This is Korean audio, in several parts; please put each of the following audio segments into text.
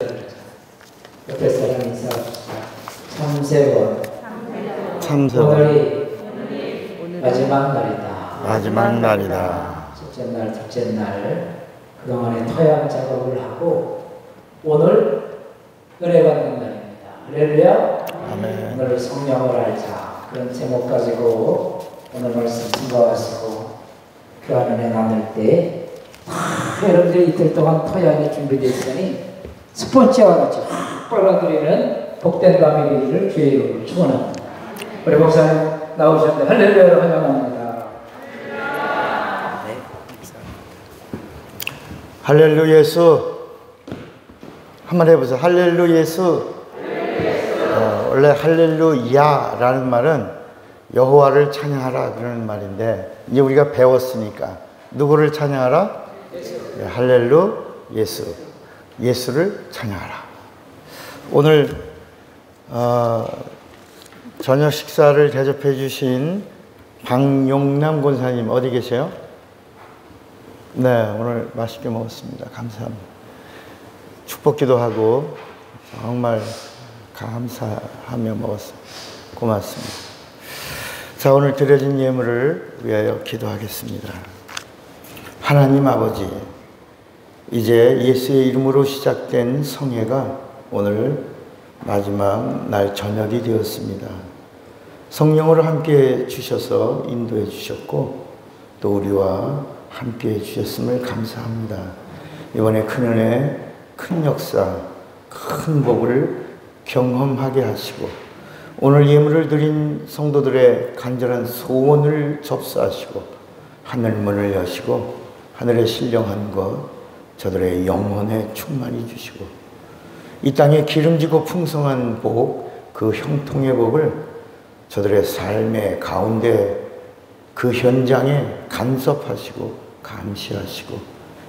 옆에 사람 인사합시다. 참새원. 참새원. 오늘이 마지막 날이다. 마지막 날이다. 첫째 날, 둘째 날 그동안에 토양 작업을 하고 오늘 은혜 받는 날입니다. 할렐루야. 아멘. 오늘 성령을 알자. 그런 제목 가지고 오늘 말씀 증거하시고 교환 은혜 나눌 때 여러분들이 이틀 동안 토양이 준비됐으니 스펀지와 같이 확 빨아들이는 복된 밤이 되기를 주의 이름으로 축원합니다. 우리 목사님 나오셨는데 할렐루야를 환영합니다. 할렐루 예수. 한번 해보세요. 할렐루 예수. 원래 할렐루야라는 말은 여호와를 찬양하라 그러는 말인데 이제 우리가 배웠으니까 누구를 찬양하라? 할렐루 예수. 예수를 찬양하라. 오늘 저녁 식사를 대접해 주신 박용남 권사님 어디 계세요? 네, 오늘 맛있게 먹었습니다. 감사합니다. 축복기도 하고 정말 감사하며 먹었습니다. 고맙습니다. 자, 오늘 드려진 예물을 위하여 기도하겠습니다. 하나님 아버지, 이제 예수의 이름으로 시작된 성회가 오늘 마지막 날 저녁이 되었습니다. 성령으로 함께 주셔서 인도해 주셨고 또 우리와 함께 해 주셨음을 감사합니다. 이번에 큰 은혜, 큰 역사, 큰 복을 경험하게 하시고 오늘 예물을 드린 성도들의 간절한 소원을 접수하시고 하늘 문을 여시고 하늘의 신령한 것 저들의 영혼에 충만히 주시고 이 땅에 기름지고 풍성한 복, 그 형통의 복을 저들의 삶의 가운데 그 현장에 간섭하시고 감시하시고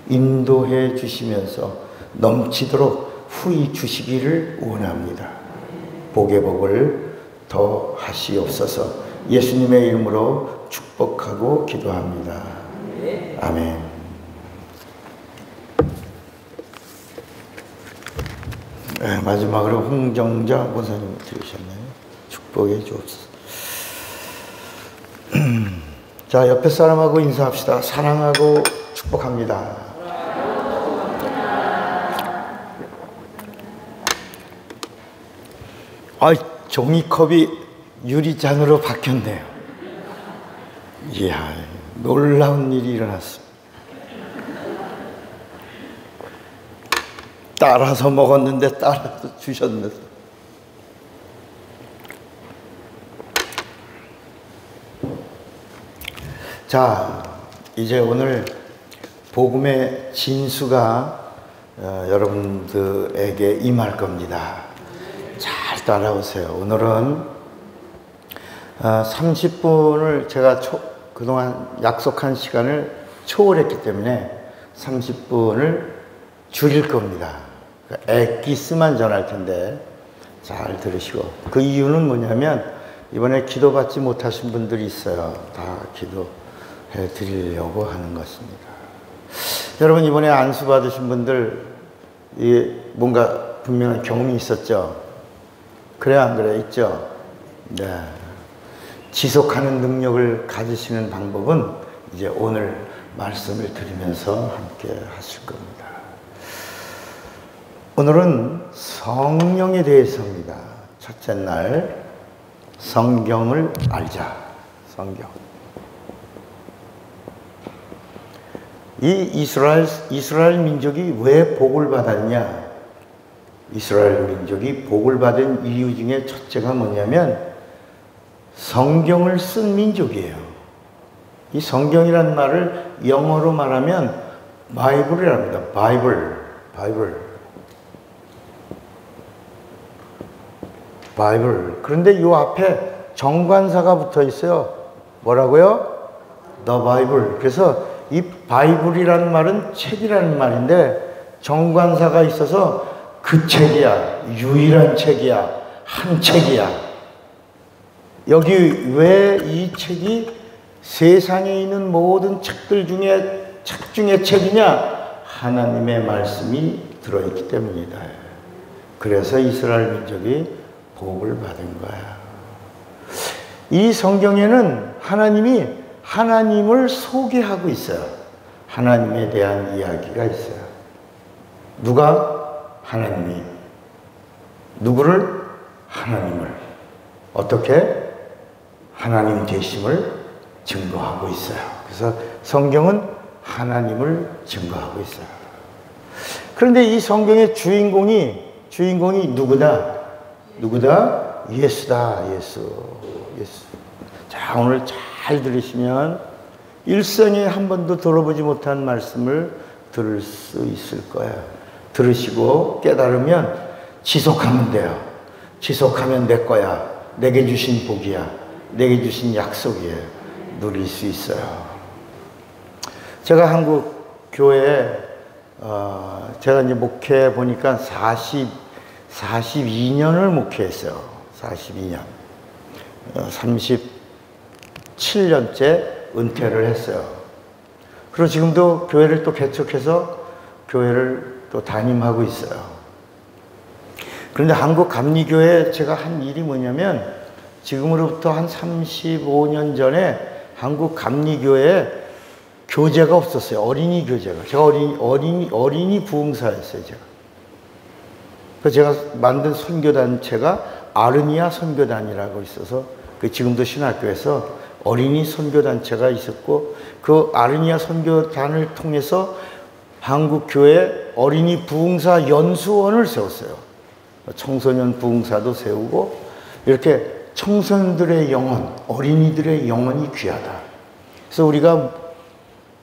인도해 주시면서 넘치도록 후히 주시기를 원합니다. 복의 복을 더 하시옵소서. 예수님의 이름으로 축복하고 기도합니다. 아멘. 네, 마지막으로 홍정자 권사님 들으셨네요. 축복해 주옵소서. 자, 옆에 사람하고 인사합시다. 사랑하고 축복합니다. 아, 종이컵이 유리잔으로 바뀌었네요. 이야, 놀라운 일이 일어났습니다. 따라서 먹었는데 따라서 주셨네. 자, 이제 오늘 복음의 진수가 여러분들에게 임할 겁니다. 잘 따라오세요. 오늘은 30분을 제가 그동안 약속한 시간을 초월했기 때문에 30분을 줄일 겁니다. 엑기스만 전할 텐데 잘 들으시고, 그 이유는 뭐냐면 이번에 기도받지 못하신 분들이 있어요. 다 기도해 드리려고 하는 것입니다. 여러분, 이번에 안수 받으신 분들 뭔가 분명한 경험이 있었죠? 그래 안 그래? 있죠? 네. 지속하는 능력을 가지시는 방법은 이제 오늘 말씀을 들으면서 함께 하실 겁니다. 오늘은 성령에 대해서입니다. 첫째 날, 성경을 알자. 성경. 이 이스라엘 민족이 왜 복을 받았냐? 이스라엘 민족이 복을 받은 이유 중에 첫째가 뭐냐면 성경을 쓴 민족이에요. 이 성경이라는 말을 영어로 말하면 바이블이랍니다. 바이블. 그런데 이 앞에 정관사가 붙어 있어요. 뭐라고요? The Bible. 그래서 이 바이블이라는 말은 책이라는 말인데 정관사가 있어서 그 책이야. 유일한 책이야. 한 책이야. 여기 왜 이 책이 세상에 있는 모든 책들 중에 책 중에 책이냐? 하나님의 말씀이 들어있기 때문이다. 그래서 이스라엘 민족이 복을 받은 거야. 이 성경에는 하나님이 하나님을 소개하고 있어요. 하나님에 대한 이야기가 있어요. 누가? 하나님이. 누구를? 하나님을. 어떻게? 하나님 되심을 증거하고 있어요. 그래서 성경은 하나님을 증거하고 있어요. 그런데 이 성경의 주인공이 누구다? 누구다? 예수다. 예수. 자, 오늘 잘 들으시면 일생에 한 번도 들어보지 못한 말씀을 들을 수 있을 거예요. 들으시고 깨달으면 지속하면 돼요. 지속하면 내 거야. 내게 주신 복이야. 내게 주신 약속이에요. 누릴 수 있어요. 제가 한국 교회에 제가 이제 목회 보니까 42년을 목회했어요. 42년. 37년째 은퇴를 했어요. 그리고 지금도 교회를 또 개척해서 교회를 또 담임하고 있어요. 그런데 한국 감리교회에 제가 한 일이 뭐냐면 지금으로부터 한 35년 전에 한국 감리교회에 교재가 없었어요. 어린이 교재가. 제가 어린이 부흥사였어요, 제가. 그래서 제가 만든 선교단체가 아르니아 선교단이라고 있어서 지금도 신학교에서 어린이 선교단체가 있었고 그 아르니아 선교단을 통해서 한국교회 어린이 부흥사 연수원을 세웠어요. 청소년 부흥사도 세우고 이렇게 청소년들의 영혼, 어린이들의 영혼이 귀하다. 그래서 우리가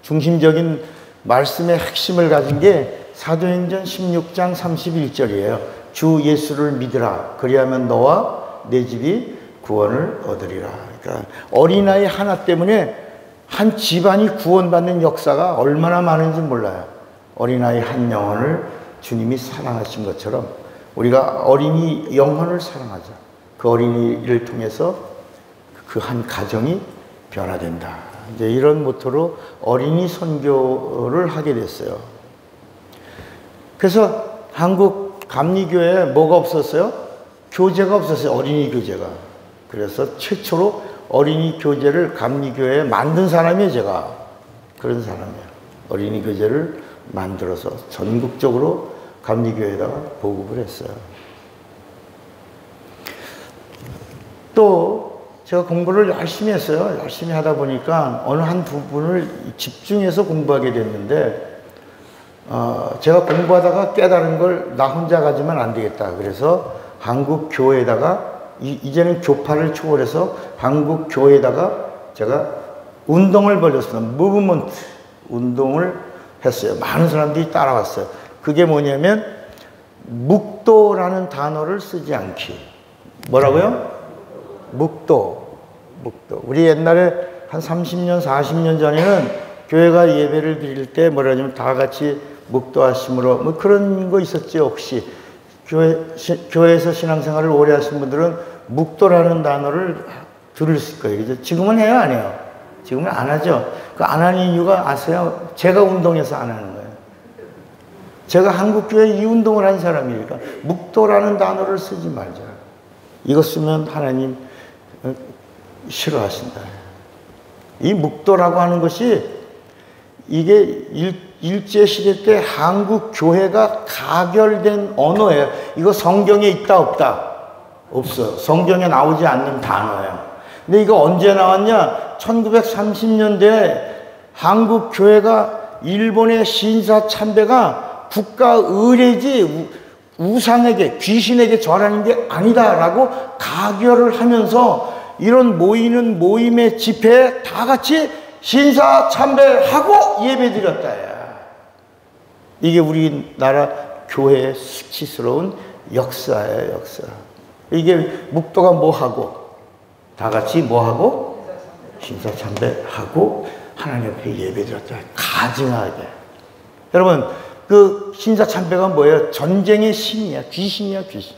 중심적인 말씀의 핵심을 가진 게 사도행전 16장 31절이에요. 주 예수를 믿으라. 그리하면 너와 내 집이 구원을 얻으리라. 그러니까 어린아이 하나 때문에 한 집안이 구원받는 역사가 얼마나 많은지 몰라요. 어린아이 한 영혼을 주님이 사랑하신 것처럼 우리가 어린이 영혼을 사랑하자. 그 어린이를 통해서 그 한 가정이 변화된다. 이제 이런 모토로 어린이 선교를 하게 됐어요. 그래서 한국 감리교회에 뭐가 없었어요? 교재가 없었어요. 어린이 교재가. 그래서 최초로 어린이 교재를 감리교회에 만든 사람이에요, 제가. 그런 사람이에요. 어린이 교재를 만들어서 전국적으로 감리교회에다가 보급을 했어요. 또 제가 공부를 열심히 했어요. 열심히 하다 보니까 어느 한 부분을 집중해서 공부하게 됐는데 제가 공부하다가 깨달은 걸 나 혼자 가지면 안 되겠다. 그래서 한국 교회에다가 이제는 교파를 초월해서 한국 교회에다가 제가 운동을 벌였어요. 무브먼트 운동을 했어요. 많은 사람들이 따라왔어요. 그게 뭐냐면 묵도라는 단어를 쓰지 않기. 뭐라고요? 묵도. 우리 옛날에 한 30년, 40년 전에는 교회가 예배를 드릴 때 뭐라 하냐면 다 같이 묵도하심으로 뭐 그런 거 있었죠, 혹시. 교회에서 신앙생활을 오래 하신 분들은 묵도라는 단어를 들으실 거예요. 그죠? 지금은 해요, 안 해요? 지금은 안 하죠. 그 안 하는 이유가 아세요? 제가 운동해서 안 하는 거예요. 제가 한국교회 이 운동을 한 사람이니까 묵도라는 단어를 쓰지 말자. 이거 쓰면 하나님 싫어하신다. 이 묵도라고 하는 것이 이게 일제시대 때 한국 교회가 가결된 언어예요. 이거 성경에 있다 없다? 없어요. 성경에 나오지 않는 단어예요. 근데 이거 언제 나왔냐? 1930년대에 한국 교회가 일본의 신사 참배가 국가 의례지 우상에게 귀신에게 절하는 게 아니다라고 가결을 하면서 이런 모이는 모임의 집회에 다 같이 신사 참배하고 예배드렸다. 이게 우리나라 교회의 수치스러운 역사예요, 역사. 이게 묵도가 뭐하고 다 같이 뭐하고 신사 참배하고 하나님 앞에 예배드렸다. 가증하게. 여러분 그 신사 참배가 뭐예요? 전쟁의 신이야. 귀신이야, 귀신.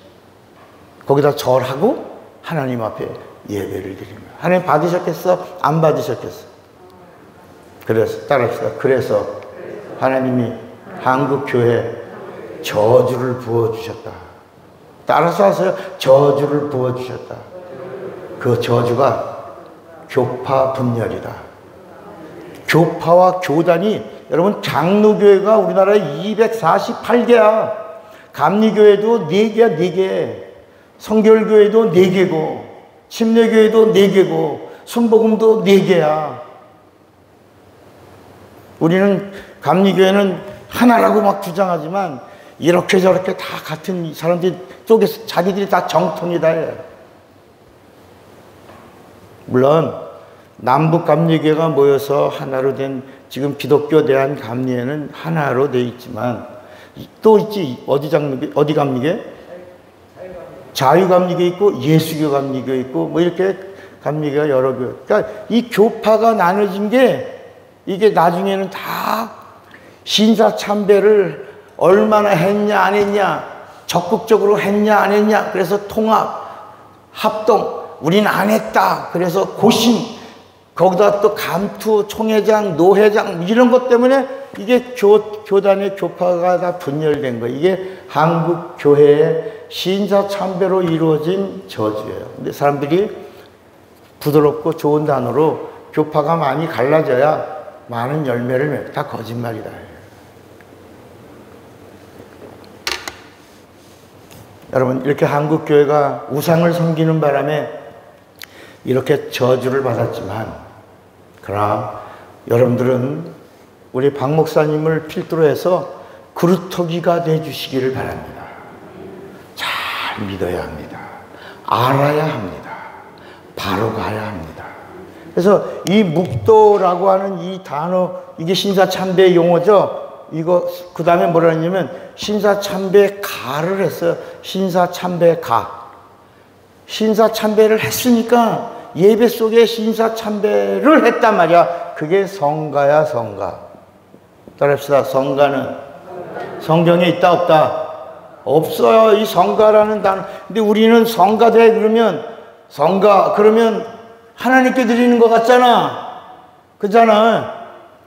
거기다 절하고 하나님 앞에 예배를 드립니다. 하나님 받으셨겠어? 안 받으셨겠어? 그래서 따라합시다. 그래서 하나님이 한국 교회에 저주를 부어주셨다. 따라서 하세요. 저주를 부어주셨다. 그 저주가 교파 분열이다. 교파와 교단이, 여러분, 장로교회가 우리나라에 248개야. 감리교회도 4개야, 4개. 성결교회도 4개고, 침례교회도 4개고, 순복음도 4개야. 우리는 감리교회는 하나라고 막 주장하지만 이렇게 저렇게 다 같은 사람들이 쪼개서 자기들이 다 정통이다 해요. 물론 남북 감리교회가 모여서 하나로 된 지금 기독교 대한 감리회는 하나로 돼 있지만 또 있지. 어디 감리교회? 자유감리교 있고 예수교 감리교 있고 뭐 이렇게 감리교가 여러 교회. 그러니까 이 교파가 나눠진 게 이게 나중에는 다 신사참배를 얼마나 했냐 안 했냐, 적극적으로 했냐 안 했냐, 그래서 통합, 합동, 우린 안 했다, 그래서 고심, 거기다 또 감투, 총회장, 노회장 이런 것 때문에 이게 교단의 교파가 다 분열된 거예요. 이게 한국 교회의 신사참배로 이루어진 저주예요. 근데 사람들이 부드럽고 좋은 단어로 교파가 많이 갈라져야 많은 열매를 맺고, 다 거짓말이다. 여러분, 이렇게 한국 교회가 우상을 섬기는 바람에 이렇게 저주를 받았지만, 그러나 여러분들은 우리 박 목사님을 필두로 해서 그루터기가 되주시기를 바랍니다. 잘 믿어야 합니다. 알아야 합니다. 바로 가야 합니다. 그래서 이 묵도라고 하는 이 단어, 이게 신사참배 용어죠. 이거 그 다음에 뭐라 했냐면 신사참배 가를 했어요. 신사참배 가. 신사참배를 했으니까 예배 속에 신사참배를 했단 말이야. 그게 성가야, 성가. 따라합시다. 성가는 성경에 있다 없다? 없어요. 이 성가라는 단어. 근데 우리는 성가대 그러면 성가 그러면 하나님께 드리는 것 같잖아. 그잖아.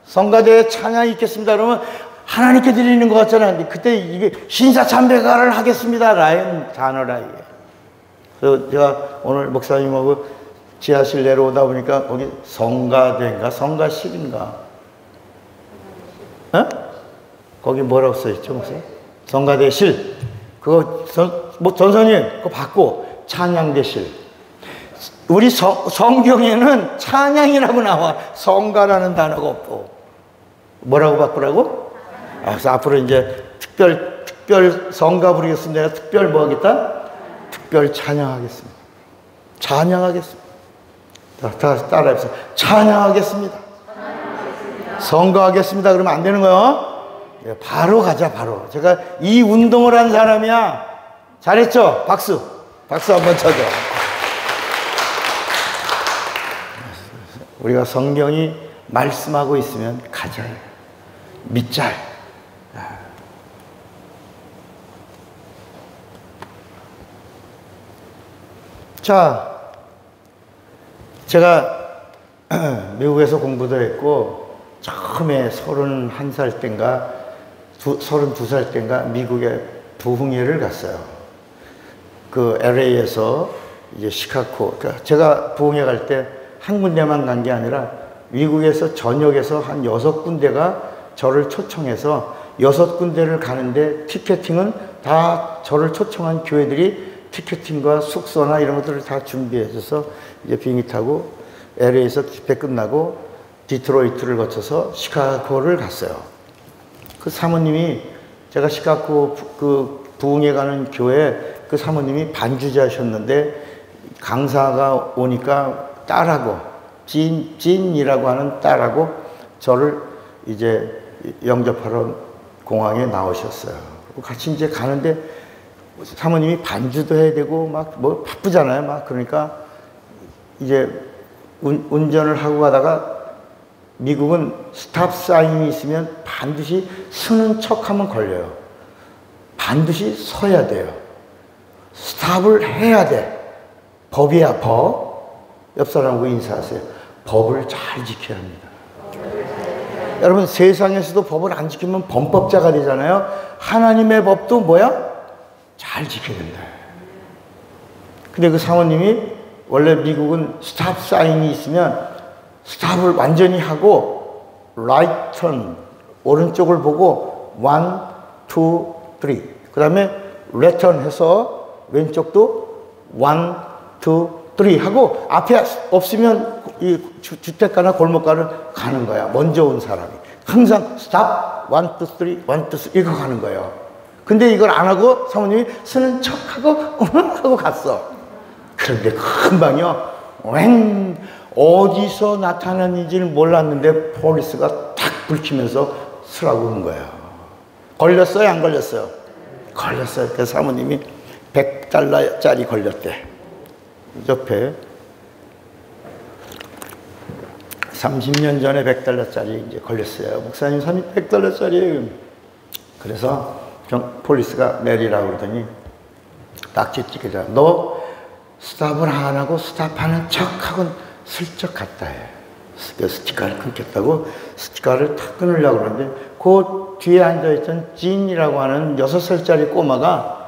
성가대에 찬양이 있겠습니다. 그러면 하나님께 드리는 것 같잖아. 근데 그때 이게 신사참배가를 하겠습니다. 라는 단어라, 이게. 그래서 제가 오늘 목사님하고 지하실 내려오다 보니까 거기 성가대인가 성가실인가? 어? 거기 뭐라고 써있죠, 목사님? 성가대실. 그거, 전선님, 그거 받고 찬양대실. 우리 성경에는 찬양이라고 나와. 성가라는 단어가 없고. 뭐라고 바꾸라고? 그래서 앞으로 이제 특별 성가 부르겠습니다. 내가 특별 뭐 하겠다? 특별 찬양하겠습니다. 찬양하겠습니다. 다 따라해보세요. 찬양하겠습니다. 성가하겠습니다. 그러면 안 되는 거예요? 바로 가자, 바로. 제가 이 운동을 한 사람이야. 잘했죠? 박수. 박수 한번 쳐줘. 우리가 성경이 말씀하고 있으면 가자. 믿자. 자, 제가 미국에서 공부도 했고 처음에 31살 땐가 32살 땐가 미국에 부흥회를 갔어요. 그 LA에서 이제 시카고. 그러니까 제가 부흥회 갈 때 한 군데만 간 게 아니라 미국에서 전역에서 한 6군데가 저를 초청해서 6군데를 가는데 티켓팅은 다 저를 초청한 교회들이 티켓팅과 숙소나 이런 것들을 다 준비해줘서 이제 비행기 타고 LA에서 집회 끝나고 디트로이트를 거쳐서 시카고를 갔어요. 그 사모님이 제가 시카고 그 부흥회 가는 교회 그 사모님이 반주자셨는데 강사가 오니까 딸하고 진이라고 하는 딸하고 저를 이제 영접하러 공항에 나오셨어요. 같이 이제 가는데 사모님이 반주도 해야 되고 막 뭐 바쁘잖아요. 막 그러니까 이제 운전을 하고 가다가 미국은 스탑 사인이 있으면 반드시 서는 척하면 걸려요. 반드시 서야 돼요. 스탑을 해야 돼. 법이야, 법. 옆 사람하고 인사하세요. 법을 잘 지켜야 합니다. 여러분, 세상에서도 법을 안 지키면 범법자가 되잖아요. 하나님의 법도 뭐야? 잘 지켜야 된다. 근데 그 사모님이 원래 미국은 스탑 사인이 있으면 스탑을 완전히 하고 right turn 오른쪽을 보고 1, 2, 3 그 다음에 return 해서 왼쪽도 1, 2, 3 하고 앞에 없으면 이 주택가나 골목가를 가는 거야. 먼저 온 사람이 항상 스탑 1, 2, 3 1, 2, 3 이거 가는 거예요. 근데 이걸 안 하고 사모님이 쓰는 척하고 하고 갔어. 그런데 금방요 왱 어디서 나타났는지는 몰랐는데 폴리스가 탁 불키면서 쓰라고 한 거예요. 걸렸어요? 안 걸렸어요? 걸렸어요. 그 사모님이 $100짜리 걸렸대. 옆에 30년 전에 $100짜리 이제 걸렸어요. 목사님 $100짜리. 그래서 폴리스가 내리라고 그러더니 딱지 찍으자. 너 스탑을 안 하고 스탑하는 척하고 슬쩍 갔다 해. 스티커를 끊겠다고 스티커를 탁 끊으려고 그러는데 그 뒤에 앉아있던 진이라고 하는 6살짜리 꼬마가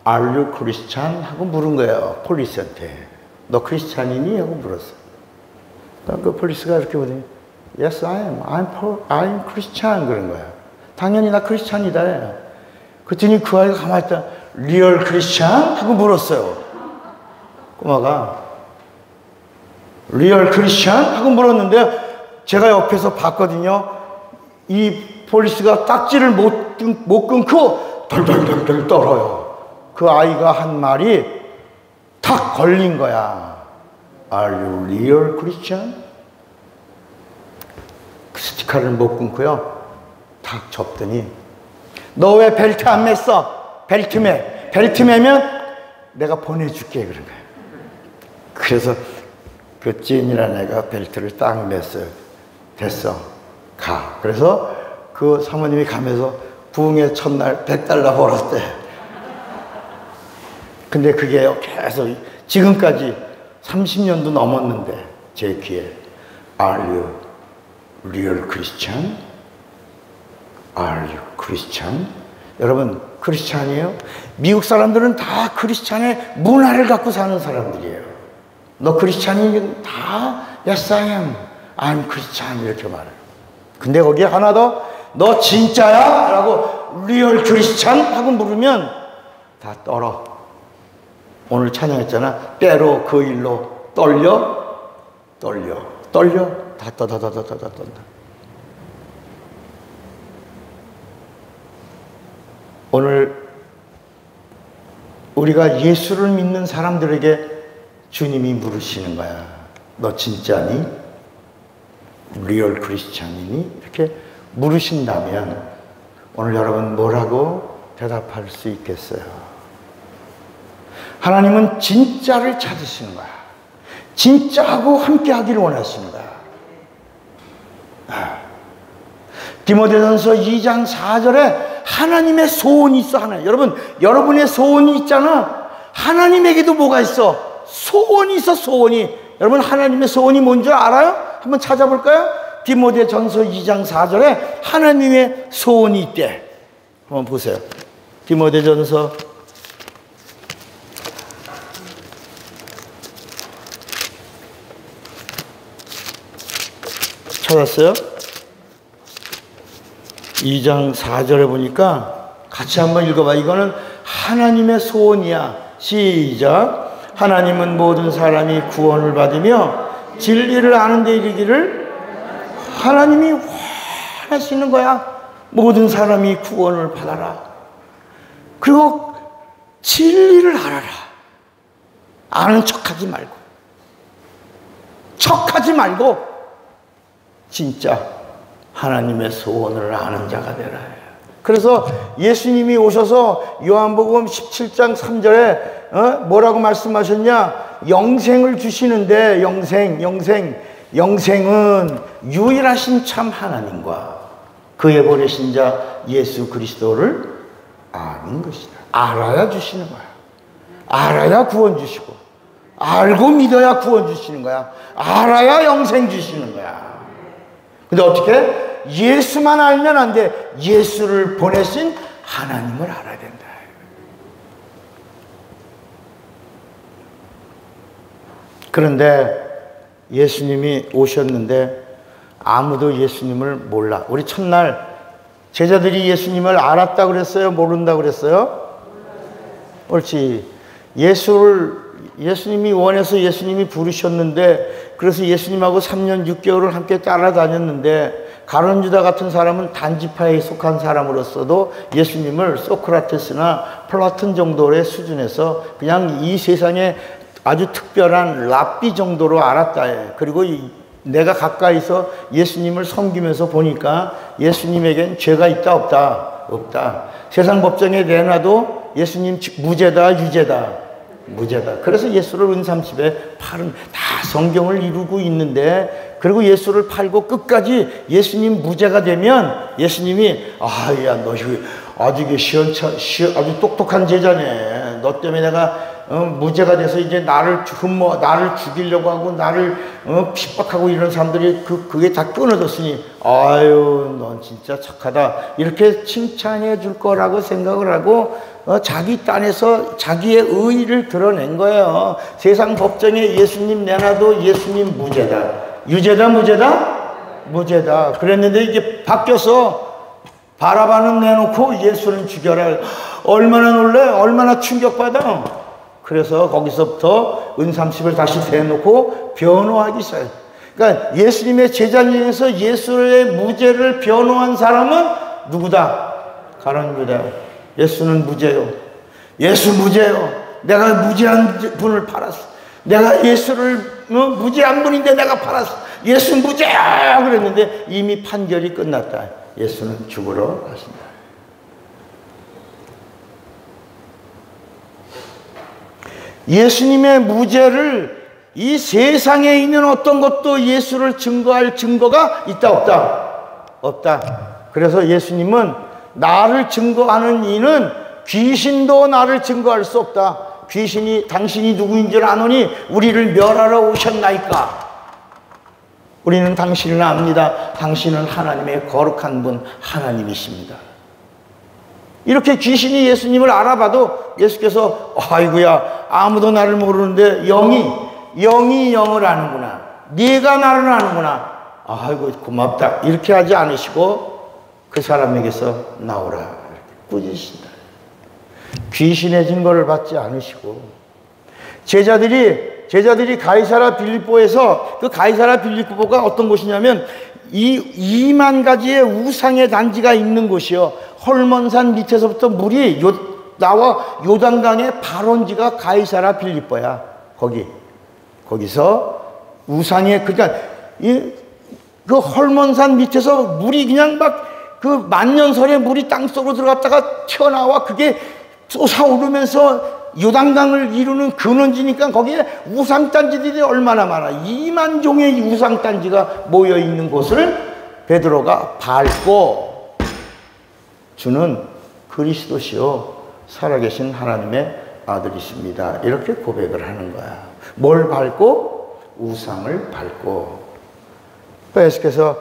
Are you Christian? 하고 물은 거예요. 폴리스한테. 너 크리스찬이니? 하고 물었어. 그 폴리스가 이렇게 보더니 Yes, I am. I'm Christian. 그런 거야. 당연히 나 크리스찬이다. 그랬더니 그 아이가 가만히 있다. Real Christian? 하고 물었어요. 꼬마가 Real Christian? 하고 물었는데 제가 옆에서 봤거든요. 이 폴리스가 딱지를 못 끊고 덜덜덜덜 떨어요. 그 아이가 한 말이 탁 걸린 거야. Are you real Christian? 스티커를 못 끊고요. 탁 접더니 너 왜 벨트 안 맸어? 벨트 매. 벨트 매면 내가 보내줄게. 그런 거야. 그래서 그 찐이라는 애가 벨트를 딱 맸어요. 됐어. 가. 그래서 그 사모님이 가면서 부흥의 첫날 $100 벌었대. 근데 그게 계속 지금까지 30년도 넘었는데 제 귀에 Are you real Christian? Are you Christian? 여러분 크리스찬이에요? 미국 사람들은 다 크리스찬의 문화를 갖고 사는 사람들이에요. 너 크리스찬이 다 Yes I am. I'm Christian 이렇게 말해요. 근데 거기에 하나 더 너 진짜야? 라고 리얼 크리스찬? 하고 물으면 다 떨어. 오늘 찬양했잖아. 때로 그 일로 떨려 다 떤다. 오늘 우리가 예수를 믿는 사람들에게 주님이 물으시는 거야. 너 진짜니? 리얼 크리스찬이니? 이렇게 물으신다면 오늘 여러분 뭐라고 대답할 수 있겠어요? 하나님은 진짜를 찾으시는 거야. 진짜하고 함께 하기를 원하시는 거야. 디모데전서 2장 4절에 하나님의 소원이 있어. 하나님. 여러분의 소원이 있잖아. 하나님에게도 뭐가 있어? 소원이 있어. 소원이. 여러분 하나님의 소원이 뭔지 알아요? 한번 찾아볼까요? 디모데전서 2장 4절에 하나님의 소원이 있대. 한번 보세요. 디모데전서 찾았어요? 2장 4절에 보니까 같이 한번 읽어봐. 이거는 하나님의 소원이야. 시작. 하나님은 모든 사람이 구원을 받으며 진리를 아는 데 이르기를 하나님이 원하시는 거야. 모든 사람이 구원을 받아라. 그리고 진리를 알아라. 아는 척하지 말고 진짜 하나님의 소원을 아는 자가 되라. 그래서 예수님이 오셔서 요한복음 17장 3절에 뭐라고 말씀하셨냐? 영생을 주시는데 영생은 유일하신 참 하나님과 그의 보내신 자 예수 그리스도를 아는 것이다. 알아야 주시는 거야. 알아야 구원 주시고 알고 믿어야 구원 주시는 거야. 알아야 영생 주시는 거야. 근데 어떻게? 예수만 알면 안 돼. 예수를 보내신 하나님을 알아야 된다. 그런데 예수님이 오셨는데 아무도 예수님을 몰라. 우리 첫날 제자들이 예수님을 알았다 그랬어요? 모른다 그랬어요? 옳지. 예수님이 원해서 예수님이 부르셨는데, 그래서 예수님하고 3년 6개월을 함께 따라다녔는데, 가룟 유다 같은 사람은 단지파에 속한 사람으로서도 예수님을 소크라테스나 플라톤 정도의 수준에서 그냥 이 세상에 아주 특별한 랍비 정도로 알았다 해. 그리고 내가 가까이서 예수님을 섬기면서 보니까 예수님에겐 죄가 있다 없다? 없다. 세상 법정에 내놔도 예수님 무죄다 유죄다? 무죄다. 그래서 예수를 은삼십에 팔은 다 성경을 이루고 있는데, 그리고 예수를 팔고 끝까지 예수님 무죄가 되면 예수님이 야 너 아주 아주 똑똑한 제자네. 너 때문에 내가 무죄가 돼서 이제 나를 죽이려고 하고 나를 핍박하고 이런 사람들이 그게 다 끊어졌으니 아유 넌 진짜 착하다 이렇게 칭찬해 줄 거라고 생각을 하고 자기 딴에서 자기의 의의를 드러낸 거예요. 세상 법정에 예수님 내놔도 예수님 무죄다. 유죄다 무죄다? 무죄다. 그랬는데 이게 바뀌어서 바라바는 내놓고 예수는 죽여라. 얼마나 놀래? 얼마나 충격받아? 그래서 거기서부터 은삼십을 다시 대놓고 변호하기 시작해요. 그러니까 예수님의 제자 중에서 예수의 무죄를 변호한 사람은 누구다? 가룟 유다. 예수는 무죄요. 예수 무죄요. 내가 무죄한 분을 팔았어. 내가 예수를 무죄한 분인데 내가 팔았어. 예수 무죄야 그랬는데 이미 판결이 끝났다. 예수는 죽으러 가신다. 예수님의 무죄를 이 세상에 있는 어떤 것도 예수를 증거할 증거가 있다 없다? 없다. 그래서 예수님은 나를 증거하는 이는 귀신도 나를 증거할 수 없다. 귀신이 당신이 누구인 줄 아노니 우리를 멸하러 오셨나이까. 우리는 당신을 압니다. 당신은 하나님의 거룩한 분 하나님이십니다. 이렇게 귀신이 예수님을 알아봐도 예수께서 아이고야 아무도 나를 모르는데 영이 영을 아는구나. 네가 나를 아는구나. 아이고 고맙다. 이렇게 하지 않으시고 그 사람에게서 나오라 꾸짖으신다. 귀신의 증거를 받지 않으시고 제자들이 가이사라 빌립보에서 그 가이사라 빌립보가 어떤 곳이냐면 이 2만 가지의 우상의 단지가 있는 곳이요. 헐몬산 밑에서부터 물이 나와 요단강의 발원지가 가이사라 빌립보야. 거기서 우상의 그러니까 그 헐몬산 밑에서 물이 그냥 막 그 만년설에 물이 땅속으로 들어갔다가 튀어나와 그게 솟아오르면서 요단강을 이루는 근원지니까 거기에 우상단지들이 얼마나 많아. 2만 종의 우상단지가 모여있는 곳을 베드로가 밟고 주는 그리스도시요 살아계신 하나님의 아들이십니다. 이렇게 고백을 하는 거야. 뭘 밟고? 우상을 밟고. 예수께서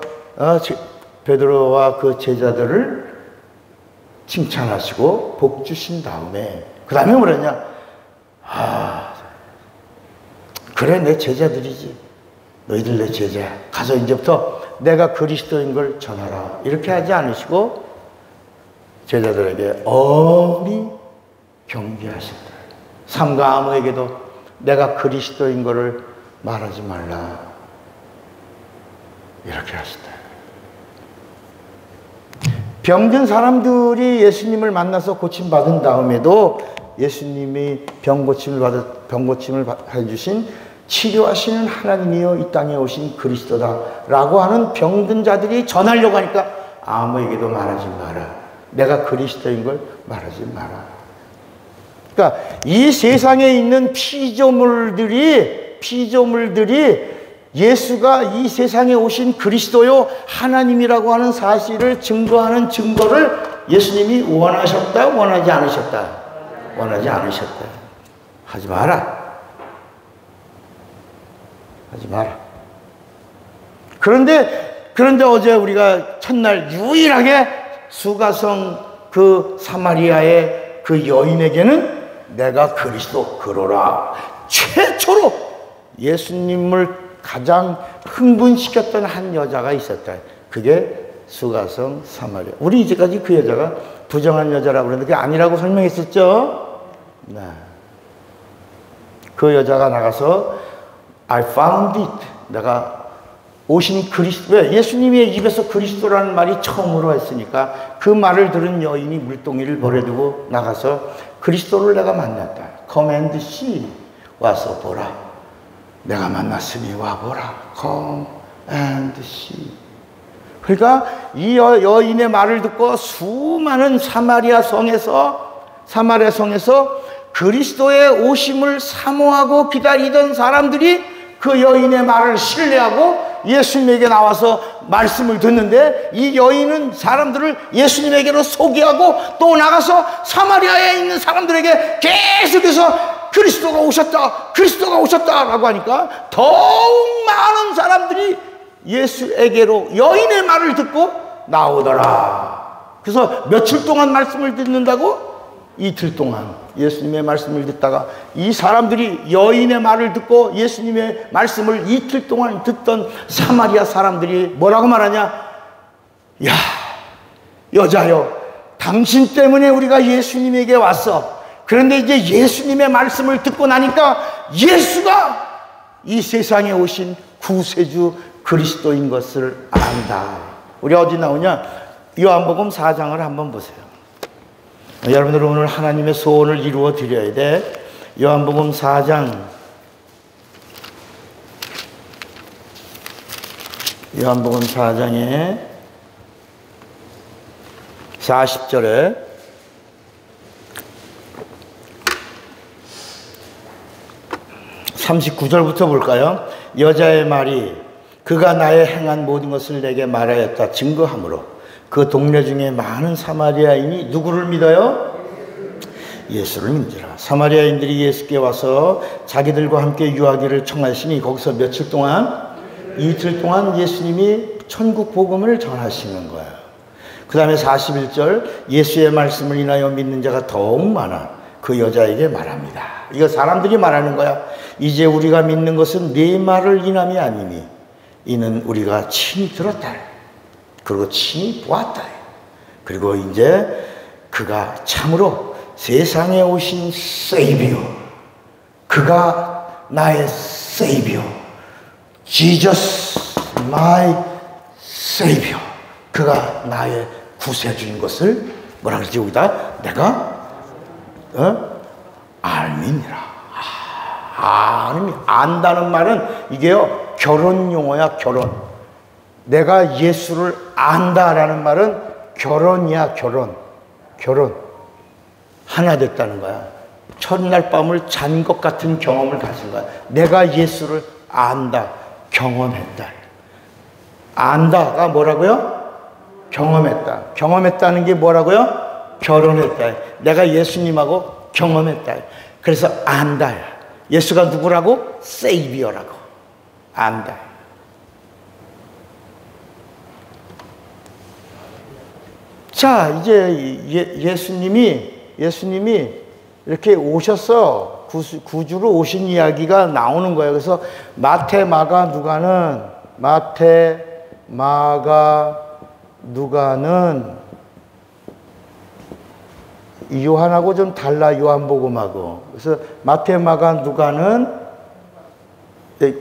베드로와 그 제자들을 칭찬하시고 복 주신 다음에 그 다음에 뭐랬냐? 그래 내 제자들이지. 너희들 내 제자야. 가서 이제부터 내가 그리스도인 걸 전하라. 이렇게 하지 않으시고 제자들에게 엄히 경계하신다. 삼가 아무에게도 내가 그리스도인 것을 말하지 말라. 이렇게 하신다. 병든 사람들이 예수님을 만나서 고침받은 다음에도 예수님이 병고침을 해주신 치료하시는 하나님이여 이 땅에 오신 그리스도다 라고 하는 병든 자들이 전하려고 하니까 아무에게도 말하지 마라. 내가 그리스도인 걸 말하지 마라. 그러니까 이 세상에 있는 피조물들이 예수가 이 세상에 오신 그리스도요 하나님이라고 하는 사실을 증거하는 증거를 예수님이 원하셨다? 원하지 않으셨다? 원하지 않으셨다. 하지 마라. 하지 마라. 그런데 어제 우리가 첫날 유일하게 수가성 그 사마리아의 그 여인에게는 내가 그리스도 그러라. 최초로 예수님을 가장 흥분시켰던 한 여자가 있었다. 그게 수가성 사마리아. 우리 이제까지 그 여자가 부정한 여자라고 그러는데 그게 아니라고 설명했었죠. 네. 그 여자가 나가서 I found it. 내가 오신 그리스도, 왜? 예수님의 입에서 그리스도라는 말이 처음으로 했으니까 그 말을 들은 여인이 물동이를 버려두고 나가서 그리스도를 내가 만났다. Come and see. 와서 보라. 내가 만났으니 와보라. Come and see. 그러니까 이 여인의 말을 듣고 수많은 사마리아 성에서 그리스도의 오심을 사모하고 기다리던 사람들이 그 여인의 말을 신뢰하고 예수님에게 나와서 말씀을 듣는데, 이 여인은 사람들을 예수님에게로 소개하고 또 나가서 사마리아에 있는 사람들에게 계속해서 그리스도가 오셨다 라고 하니까 더욱 많은 사람들이 예수에게로 여인의 말을 듣고 나오더라. 그래서 며칠 동안 말씀을 듣는다고? 이틀 동안 예수님의 말씀을 듣다가 이 사람들이 여인의 말을 듣고 예수님의 말씀을 이틀 동안 듣던 사마리아 사람들이 뭐라고 말하냐? 야, 여자여, 당신 때문에 우리가 예수님에게 왔어. 그런데 이제 예수님의 말씀을 듣고 나니까 예수가 이 세상에 오신 구세주 그리스도인 것을 안다. 우리 어디 나오냐? 요한복음 4장을 한번 보세요. 여러분들 오늘 하나님의 소원을 이루어 드려야 돼. 요한복음 4장, 요한복음 4장에 40절에 39절부터 볼까요? 여자의 말이 그가 나의 행한 모든 것을 내게 말하였다 증거하므로 그 동네 중에 많은 사마리아인이 누구를 믿어요? 예수를 믿으라. 사마리아인들이 예수께 와서 자기들과 함께 유하기를 청하시니 거기서 며칠 동안? 이틀 동안 예수님이 천국 복음을 전하시는 거예요. 그 다음에 41절 예수의 말씀을 인하여 믿는 자가 더욱 많아 그 여자에게 말합니다. 이거 사람들이 말하는 거야. 이제 우리가 믿는 것은 네 말을 인함이 아니니 이는 우리가 친히 들었다. 그리고 친히 보았다. 그리고 이제 그가 참으로 세상에 오신 세이비어, 그가 나의 세이비어, Jesus my Savior, 그가 나의 구세주인 것을 뭐라 그러지 여기다? 내가 알미니라. 안다는 말은 이게요 결혼 용어야. 결혼. 내가 예수를 안다라는 말은 결혼이야. 결혼. 하나 됐다는 거야. 첫날 밤을 잔 것 같은 경험을 가진 거야. 내가 예수를 안다. 경험했다. 안다가 뭐라고요? 경험했다. 경험했다는 게 뭐라고요? 결혼했다. 내가 예수님하고 경험했다. 그래서 안다. 예수가 누구라고? 세이비어라고. 안다. 자, 이제 예수님이 이렇게 오셔서 구주로 오신 이야기가 나오는 거예요. 그래서 마태, 마가, 누가는 요한하고 좀 달라. 요한복음하고. 그래서 마태, 마가, 누가는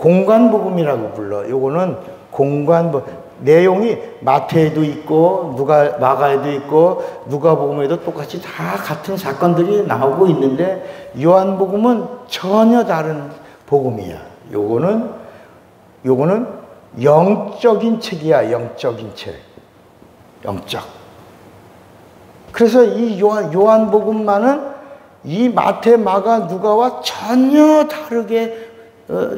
공관복음이라고 불러. 요거는 공관복음. 내용이 마태에도 있고 마가에도 있고 누가복음에도 똑같이 다 같은 사건들이 나오고 있는데 요한복음은 전혀 다른 복음이야. 요거는 영적인 책이야. 영적인 책. 영적. 그래서 이 요한복음만은 이 마태, 마가, 누가와 전혀 다르게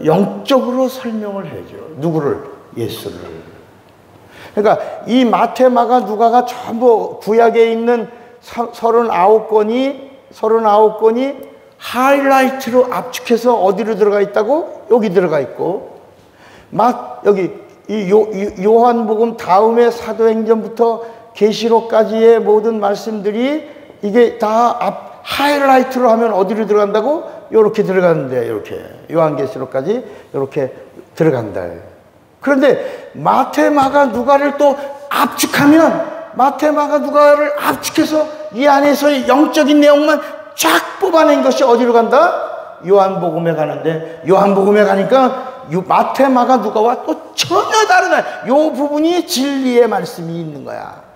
영적으로 설명을 해줘. 누구를? 예수를. 그러니까 이 마태, 마가, 누가가 전부 구약에 있는 39권이 하이라이트로 압축해서 어디로 들어가 있다고? 여기 들어가 있고, 여기 이 요한복음 다음에 사도행전부터 계시록까지의 모든 말씀들이 이게 다 하이라이트로 하면 어디로 들어간다고? 이렇게 들어가는데, 이렇게 요한계시록까지 이렇게 들어간다. 그런데 마태, 마가, 누가를 또 압축하면, 마태, 마가, 누가를 압축해서 이 안에서의 영적인 내용만 쫙 뽑아낸 것이 어디로 간다? 요한복음에 가는데, 요한복음에 가니까 마태, 마가, 누가와 또 전혀 다르다. 요 부분이 진리의 말씀이 있는 거야.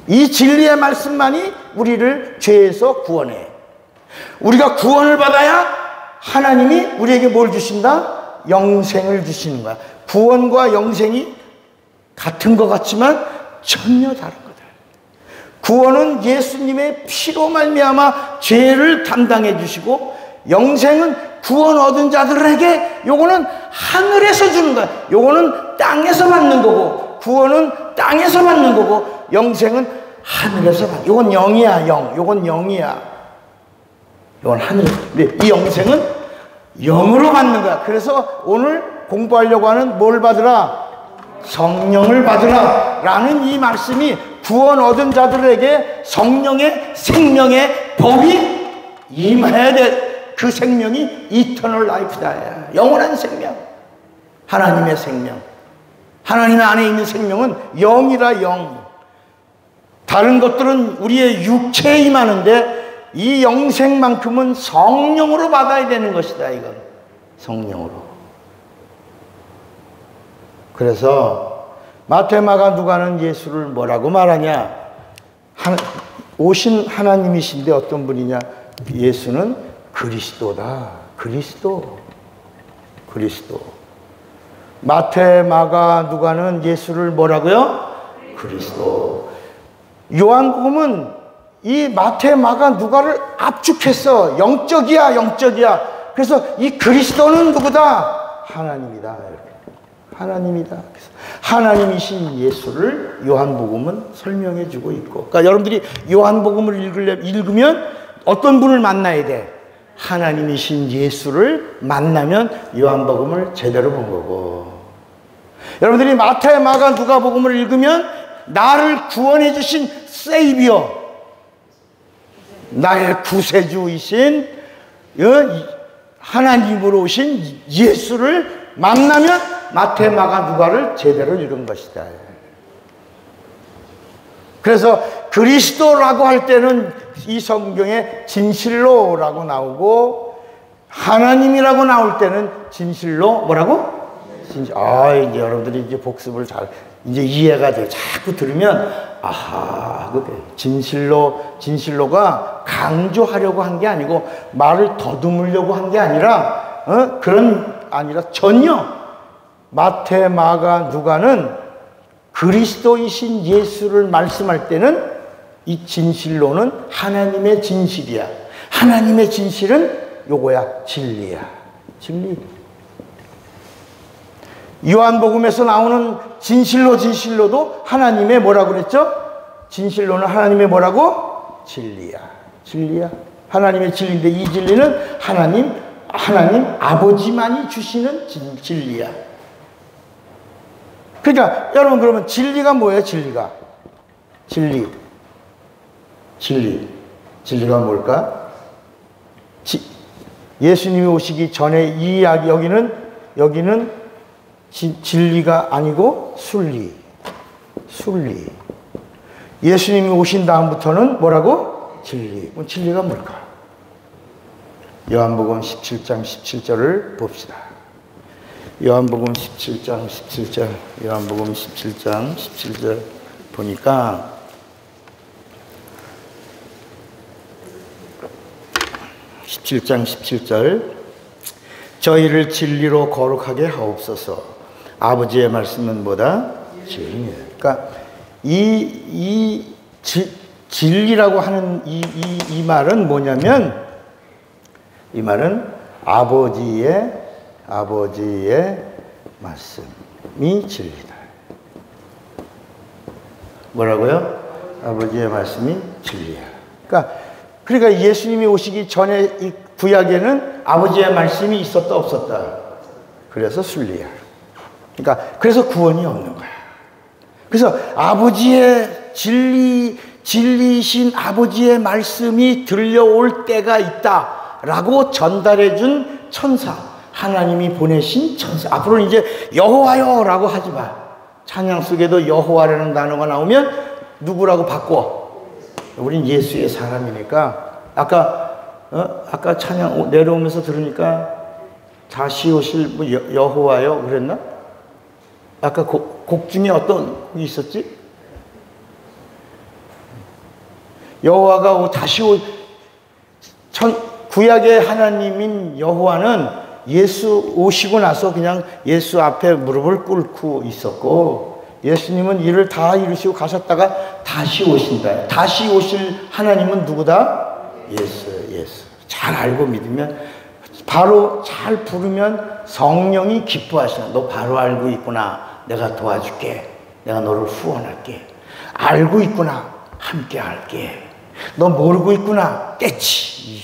이 진리의 말씀만이 우리를 죄에서 구원해. 우리가 구원을 받아야 하나님이 우리에게 뭘 주신다? 영생을 주시는 거야. 구원과 영생이 같은 것 같지만 전혀 다른 거다. 구원은 예수님의 피로 말미암아 죄를 담당해 주시고, 영생은 구원 얻은 자들에게 요거는 하늘에서 주는 거야. 요거는 땅에서 받는 거고, 구원은 땅에서 받는 거고, 영생은 하늘에서 받는. 요건 영이야, 영. 요건 영이야. 요건 하늘. 근데 이 영생은 영으로 받는 거야. 그래서 오늘 공부하려고 하는 뭘 받으라? 성령을 받으라 라는 이 말씀이 구원 얻은 자들에게 성령의 생명의 법이 임해야 돼. 그 생명이 이터널 라이프다. 영원한 생명. 하나님의 생명. 하나님 안에 있는 생명은 영이라, 영. 다른 것들은 우리의 육체에 임하는데 이 영생만큼은 성령으로 받아야 되는 것이다. 이건 성령으로. 그래서 마태, 마가, 누가는 예수를 뭐라고 말하냐? 오신 하나님이신데 어떤 분이냐? 예수는 그리스도다. 그리스도. 마태, 마가, 누가는 예수를 뭐라고요? 그리스도. 요한복음은 이 마태, 마가, 누가를 압축했어. 영적이야. 그래서 이 그리스도는 누구다? 하나님이다. 하나님이다. 그래서 하나님이신 예수를 요한복음은 설명해 주고 있고, 그러니까 여러분들이 요한복음을 읽으면 어떤 분을 만나야 돼? 하나님이신 예수를 만나면 요한복음을 제대로 본 거고, 여러분들이 마태, 마가, 누가복음을 읽으면 나를 구원해 주신 세이비어, 나의 구세주이신 하나님으로 오신 예수를 만나면 마태, 마가, 누가를 제대로 읽은 것이다. 그래서 그리스도라고 할 때는 이 성경에 진실로라고 나오고, 하나님이라고 나올 때는 진실로 뭐라고? 이제 여러분들이 이제 복습을 잘 이제 이해가 돼요. 자꾸 들으면 아하, 그래. 진실로가 강조하려고 한 게 아니고 말을 더듬으려고 한 게 아니라 아니라 전혀 마태, 마가, 누가는 그리스도이신 예수를 말씀할 때는 이 진실로는 하나님의 진실이야. 하나님의 진실은 요거야. 진리야. 진리. 요한복음에서 나오는 진실로도 하나님의 뭐라고 그랬죠? 진실로는 하나님의 뭐라고? 진리야. 하나님의 진리인데 이 진리는 하나님 아버지만이 주시는 진리야. 그러니까 여러분, 그러면 진리가 뭐예요? 진리가 뭘까? 예수님이 오시기 전에 이 이야기, 여기는 진리가 아니고 순리. 예수님이 오신 다음부터는 뭐라고? 진리. 그럼 진리가 뭘까? 요한복음 17장 17절을 봅시다. 요한복음 17장 17절 보니까 저희를 진리로 거룩하게 하옵소서. 아버지의 말씀은 뭐다? 진리예요. 그러니까 이 진리라고 하는 이 말은 뭐냐면, 이 말은 아버지의 말씀이 진리다. 뭐라고요? 아버지의 말씀이 진리야. 그러니까 예수님이 오시기 전에 이 구약에는 아버지의 말씀이 있었다 없었다. 그래서 순리야. 그래서 구원이 없는 거야. 그래서 아버지의 진리이신 아버지의 말씀이 들려올 때가 있다라고 전달해 준 천사, 하나님이 보내신 천사. 앞으로는 이제 여호와요라고 하지 마. 찬양 속에도 여호와라는 단어가 나오면 누구라고 바꿔? 우린 예수의 사람이니까. 아까 찬양 내려오면서 들으니까 다시 오실 뭐 여호와요 그랬나? 아까 곡 중에 어떤 곡이 있었지? 여호와가 다시 구약의 하나님인 여호와는 예수 오시고 나서 그냥 예수 앞에 무릎을 꿇고 있었고, 예수님은 일을 다 이루시고 가셨다가 다시 오신다. 다시 오실 하나님은 누구다? 예수. 잘 알고 믿으면, 바로 잘 부르면 성령이 기뻐하시나. 너 바로 알고 있구나. 내가 도와줄게. 내가 너를 후원할게. 알고 있구나. 함께 할게. 너 모르고 있구나. 깨치.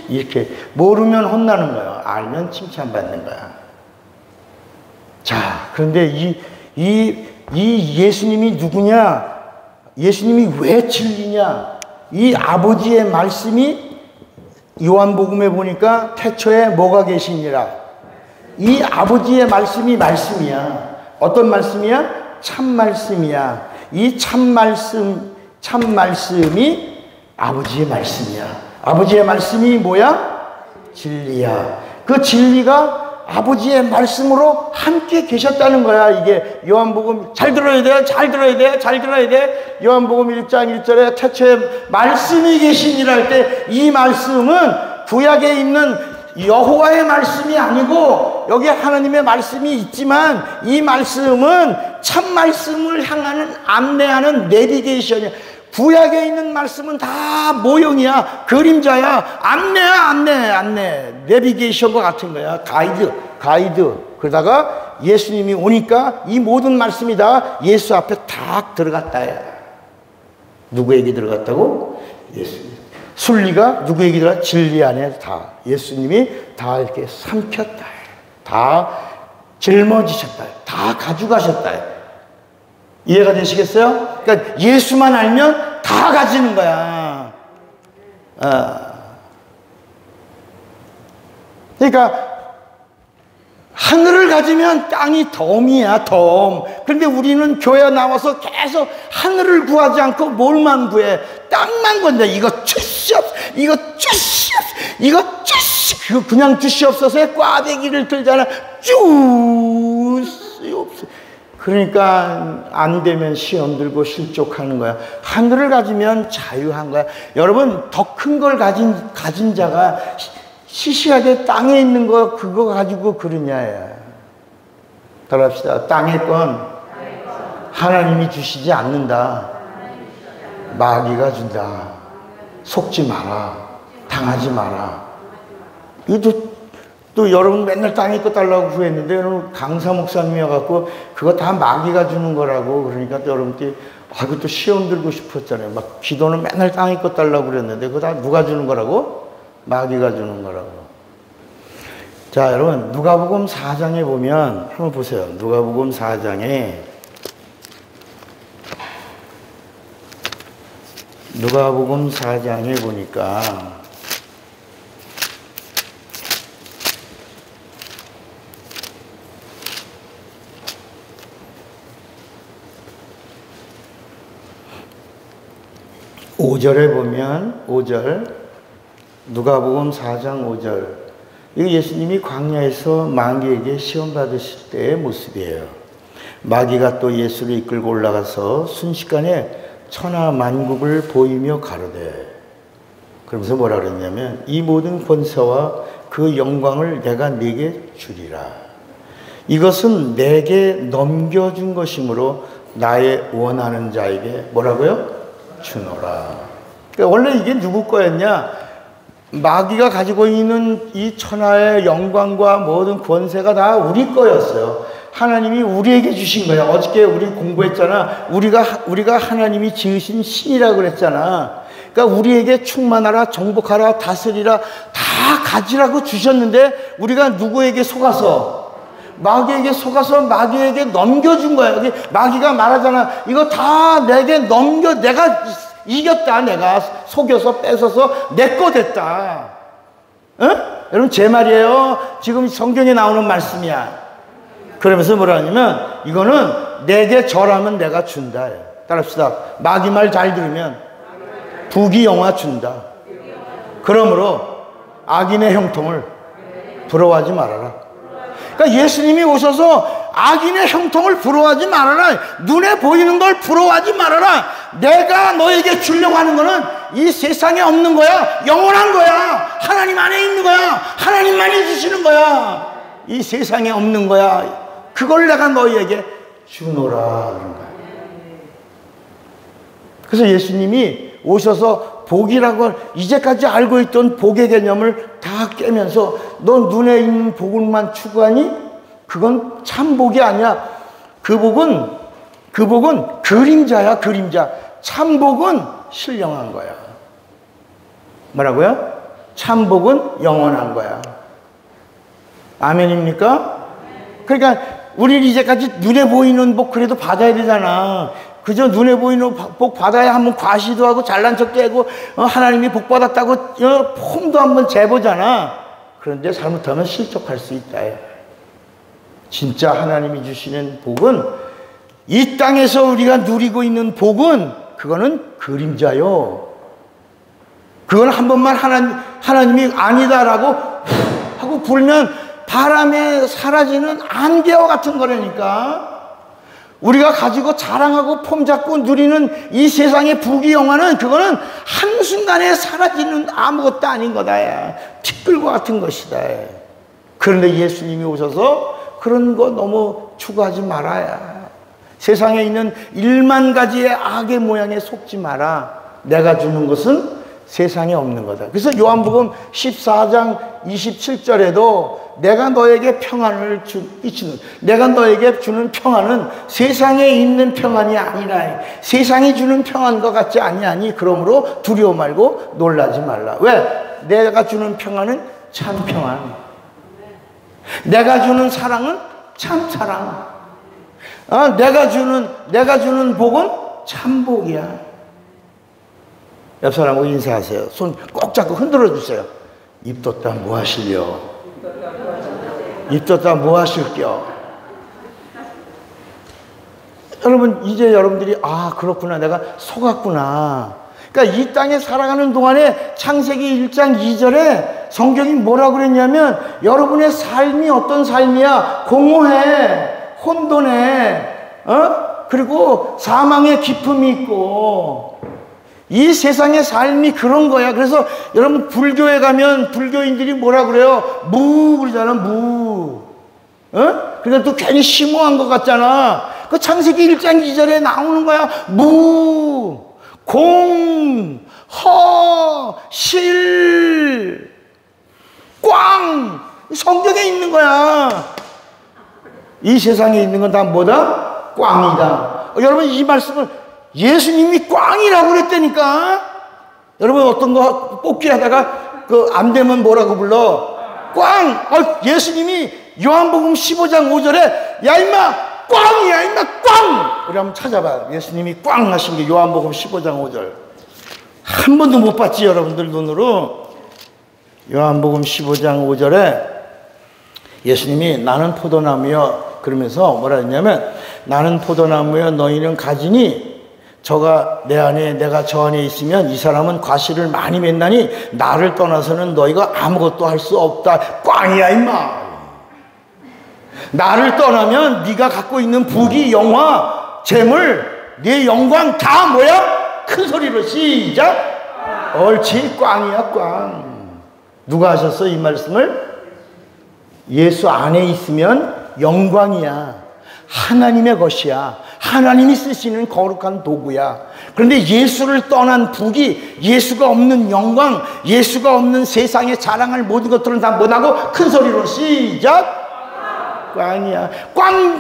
이렇게 모르면 혼나는 거야. 알면 칭찬받는 거야. 자, 그런데 이 예수님이 누구냐? 예수님이 왜 진리냐? 이 아버지의 말씀이 요한복음에 보니까 태초에 뭐가 계시니라. 이 아버지의 말씀이 말씀이야. 어떤 말씀이야? 참 말씀이야. 이 참 말씀이 아버지의 말씀이야. 아버지의 말씀이 뭐야? 진리야. 그 진리가 아버지의 말씀으로 함께 계셨다는 거야. 이게 요한복음 잘 들어야 돼. 요한복음 1장 1절에 태초에 말씀이 계시니라 할 때 이 말씀은 구약에 있는 여호와의 말씀이 아니고 여기 하나님의 말씀이 있지만 이 말씀은 참 말씀을 향하는 안내하는 내비게이션이야. 구약에 있는 말씀은 다 모형이야. 그림자야. 안내. 내비게이션과 같은 거야. 가이드. 그러다가 예수님이 오니까 이 모든 말씀이 다 예수 앞에 딱 들어갔다. 누구에게 들어갔다고? 예수님. 순리가 누구에게 들어가? 진리 안에 다. 예수님이 다 이렇게 삼켰다. 다 짊어지셨다. 다 가져가셨다. 이해가 되시겠어요? 그러니까 예수만 알면 다 가지는 거야. 그러니까 하늘을 가지면 땅이 덤이야, 덤. 그런데 우리는 교회 나와서 계속 하늘을 구하지 않고 뭘만 구해? 땅만 구한다. 이거 주시옵소서. 그거 그냥 주시옵소서에 꽈배기를 들잖아. 주시옵소서. 그러니까 안 되면 시험 들고 실족하는 거야. 하늘을 가지면 자유한 거야. 여러분, 더 큰 걸 가진 자가 시시하게 땅에 있는 거 그거 가지고 그러냐. 따라합시다. 땅의 건 하나님이 주시지 않는다. 마귀가 준다. 속지 마라. 당하지 마라. 이것도 또 여러분 맨날 땅에 거 달라고 구했는데 여러분 강사 목사님이 와갖고 그거 다 마귀가 주는 거라고 그러니까 또 여러분들이 그것도 시험 들고 싶었잖아요. 막 기도는 맨날 땅에 거 달라고 그랬는데 그거 다 누가 주는 거라고? 마귀가 주는 거라고. 자, 여러분 누가복음 4장에 보면 한번 보세요. 누가복음 4장에 보니까 5절에 보면 5절 누가복음 4장 5절 이거 예수님이 광야에서 마귀에게 시험 받으실 때의 모습이에요. 마귀가 또 예수를 이끌고 올라가서 순식간에 천하 만국을 보이며 가로되 그러면서 뭐라 그랬냐면 이 모든 권세와 그 영광을 내가 네게 주리라. 이것은 내게 넘겨준 것이므로 나의 원하는 자에게 뭐라고요? 주노라. 그러니까 원래 이게 누구 거였냐? 마귀가 가지고 있는 이 천하의 영광과 모든 권세가 다 우리 거였어요. 하나님이 우리에게 주신 거야. 어저께 우리 공부했잖아. 우리가 하나님이 지으신 신이라고 그랬잖아. 그러니까 우리에게 충만하라, 정복하라, 다스리라 다 가지라고 주셨는데 우리가 누구에게 속아서? 마귀에게 속아서 마귀에게 넘겨준 거야. 여기 마귀가 말하잖아. 이거 다 내게 넘겨, 내가 이겼다. 내가 속여서 뺏어서 내 거 됐다. 여러분 제 말이에요. 지금 성경에 나오는 말씀이야. 그러면서 뭐라 하냐면 이거는 내게 절하면 내가 준다. 따라합시다. 마귀 말 잘 들으면 부귀 영화 준다. 그러므로 악인의 형통을 부러워하지 말아라. 그러니까 예수님이 오셔서 악인의 형통을 부러워하지 말아라. 눈에 보이는 걸 부러워하지 말아라. 내가 너에게 주려고 하는 거는 이 세상에 없는 거야. 영원한 거야. 하나님 안에 있는 거야. 하나님만이 주시는 거야. 이 세상에 없는 거야. 그걸 내가 너희에게 주노라 그런 거야. 그래서 예수님이 오셔서 복이라고 이제까지 알고 있던 복의 개념을 다 깨면서 너 눈에 있는 복을만 추구하니? 그건 참 복이 아니야. 그 복은 그림자야, 그림자. 참 복은 신령한 거야. 뭐라고요? 참 복은 영원한 거야. 아멘입니까? 그러니까 우리는 이제까지 눈에 보이는 복 그래도 받아야 되잖아. 그저 눈에 보이는 복 받아야 한번 과시도 하고 잘난 척도 하고 하나님이 복 받았다고 폼도 한번 재보잖아. 그런데 잘못하면 실족할 수 있다. 진짜 하나님이 주시는 복은 이 땅에서 우리가 누리고 있는 복은 그거는 그림자요. 그건 한 번만 하나님이 아니다라고 하고 불면 바람에 사라지는 안개와 같은 거라니까. 우리가 가지고 자랑하고 폼 잡고 누리는 이 세상의 부귀영화는 그거는 한순간에 사라지는 아무것도 아닌 거다. 티끌과 같은 것이다. 그런데 예수님이 오셔서 그런 거 너무 추구하지 말아야. 세상에 있는 1만 가지의 악의 모양에 속지 마라. 내가 주는 것은 세상에 없는 거다. 그래서 요한복음 14장 27절에도 내가 너에게 평안을 끼치는, 내가 너에게 주는 평안은 세상에 있는 평안이 아니라 세상이 주는 평안과 같지 아니하니 그러므로 두려워 말고 놀라지 말라. 왜? 내가 주는 평안은 참 평안. 내가 주는 사랑은 참 사랑. 내가 주는 복은 참 복이야. 옆 사람하고 인사하세요. 손 꼭 잡고 흔들어 주세요. 입 떴다 뭐 하실려? 입 떴다 뭐 하실겨? 여러분 이제 여러분들이 그렇구나, 내가 속았구나. 그러니까 이 땅에 살아가는 동안에 창세기 1장 2절에 성경이 뭐라고 그랬냐면 여러분의 삶이 어떤 삶이야? 공허해, 혼돈해, 그리고 사망의 기품이 있고 이 세상의 삶이 그런 거야. 그래서 여러분 불교에 가면 불교인들이 뭐라 그래요? 무 그러잖아. 무. 그러니까 또 괜히 심오한 것 같잖아. 그 창세기 1장 2절에 나오는 거야. 무, 공, 허, 실, 꽝. 성경에 있는 거야. 이 세상에 있는 건 다 뭐다? 꽝이다. 여러분 이 말씀을 예수님이 꽝이라고 그랬다니까. 여러분 어떤 거 뽑기 하다가 그 안 되면 뭐라고 불러? 꽝. 예수님이 요한복음 15장 5절에 야 임마 꽝이야 임마 꽝. 우리 한번 찾아봐. 예수님이 꽝 하신 게 요한복음 15장 5절. 한 번도 못 봤지 여러분들 눈으로. 요한복음 15장 5절에 예수님이 나는 포도나무여 그러면서 뭐라 했냐면 나는 포도나무여 너희는 가지니 저가 내 안에 내가 저 안에 있으면 이 사람은 과실을 많이 맺나니 나를 떠나서는 너희가 아무것도 할 수 없다. 꽝이야 임마. 나를 떠나면 네가 갖고 있는 부귀 영화 재물 네 영광 다 뭐야? 큰 소리로 시작. 옳지 꽝이야 꽝. 누가 하셨어 이 말씀을? 예수 안에 있으면 영광이야. 하나님의 것이야. 하나님이 쓰시는 거룩한 도구야. 그런데 예수를 떠난 부귀, 예수가 없는 영광, 예수가 없는 세상에 자랑할 모든 것들은 다 뭐라고? 큰 소리로 시작. 꽝이야. 꽝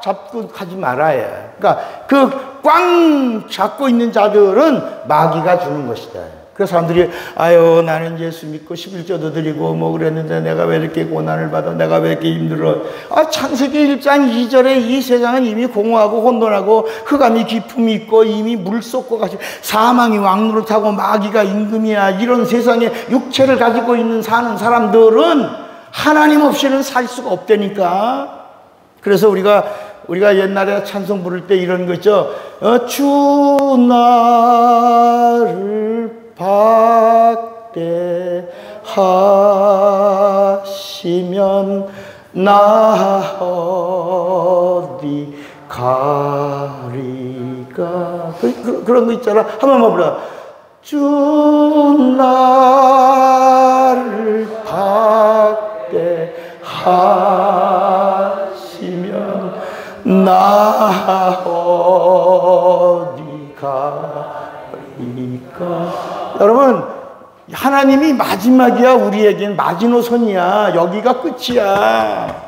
잡고 가지 말아야. 그러니까 그 꽝 잡고 있는 자들은 마귀가 주는 것이다. 그래서 사람들이 아유 나는 예수 믿고 11조도 드리고 뭐 그랬는데 내가 왜 이렇게 고난을 받아, 내가 왜 이렇게 힘들어. 창세기 1장 2절에 이 세상은 이미 공허하고 혼돈하고 흑암이 깊음이 있고 이미 물속과 같이 사망이 왕노릇하고 마귀가 임금이야. 이런 세상에 육체를 가지고 있는 사는 사람들은 하나님 없이는 살 수가 없다니까. 그래서 우리가 옛날에 찬송 부를 때 이런 거 있죠. 주 나를 박대하시면 나 어디 가리까. 그런 거 있잖아. 한 번만 불러. 주 나를 박대하시면 나 어디 가리까. 여러분, 하나님이 마지막이야. 우리에겐 마지노선이야. 여기가 끝이야.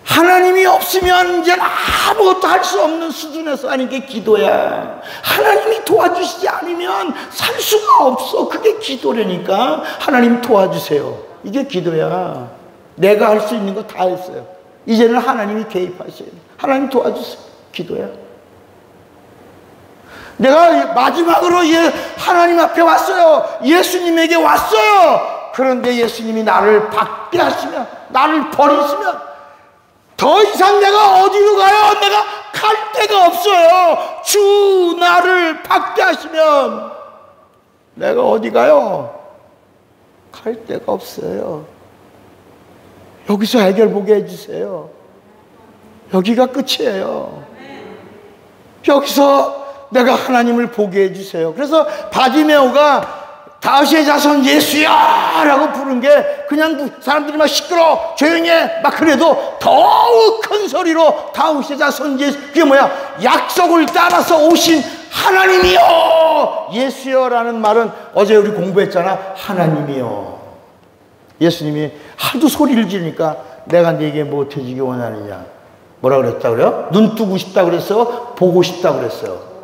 하나님이 없으면 이제 아무것도 할 수 없는 수준에서 하는 게 기도야. 하나님이 도와주시지 않으면 살 수가 없어. 그게 기도라니까. 하나님 도와주세요. 이게 기도야. 내가 할 수 있는 거 다 했어요. 이제는 하나님이 개입하셔요. 하나님 도와주세요. 기도야. 내가 마지막으로 하나님 앞에 왔어요. 예수님에게 왔어요. 그런데 예수님이 나를 박대하시면, 나를 버리시면 더 이상 내가 어디로 가요? 내가 갈 데가 없어요. 주 나를 박대하시면 내가 어디 가요? 갈 데가 없어요. 여기서 해결 보게 해주세요. 여기가 끝이에요. 여기서 내가 하나님을 보게 해주세요. 그래서 바디메오가 다윗의 자손 예수야 라고 부른 게 그냥 사람들이 막 시끄러 조용히 해 막 그래도 더욱 큰 소리로 다윗의 자손 예수, 그게 뭐야? 약속을 따라서 오신 하나님이요 예수여 라는 말은 어제 우리 공부했잖아. 하나님이요. 예수님이 하도 소리를 지르니까 내가 네게 무엇해주기 원하느냐. 뭐라 그랬다 그래요? 눈 뜨고 싶다 그랬어요? 보고 싶다 그랬어요?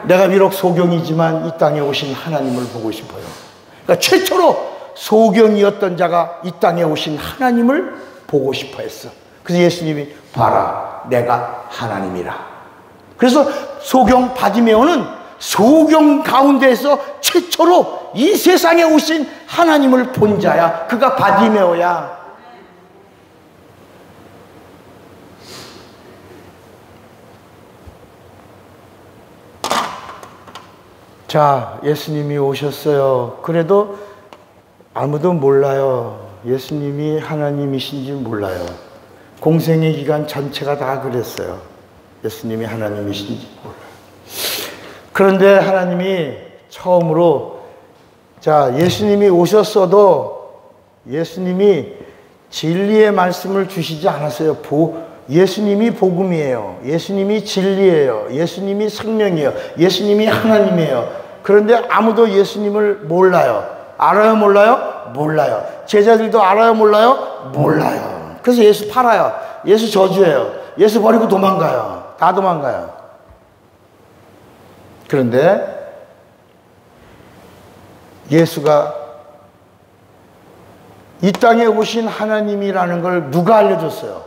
내가 비록 소경이지만 이 땅에 오신 하나님을 보고 싶어요. 그러니까 최초로 소경이었던 자가 이 땅에 오신 하나님을 보고 싶어 했어. 그래서 예수님이 봐라 내가 하나님이라. 그래서 소경 바디메오는 소경 가운데에서 최초로 이 세상에 오신 하나님을 본 자야. 그가 바디메오야. 자, 예수님이 오셨어요. 그래도 아무도 몰라요. 예수님이 하나님이신지 몰라요. 공생의 기간 전체가 다 그랬어요. 예수님이 하나님이신지 몰라요. 그런데 하나님이 처음으로 자, 예수님이 오셨어도 예수님이 진리의 말씀을 주시지 않았어요. 예수님이 복음이에요. 예수님이 진리예요. 예수님이 생명이에요. 예수님이 하나님이에요. 그런데 아무도 예수님을 몰라요. 알아요? 몰라요? 몰라요. 제자들도 알아요? 몰라요? 몰라요. 그래서 예수 팔아요. 예수 저주해요. 예수 버리고 도망가요. 다 도망가요. 그런데 예수가 이 땅에 오신 하나님이라는 걸 누가 알려줬어요?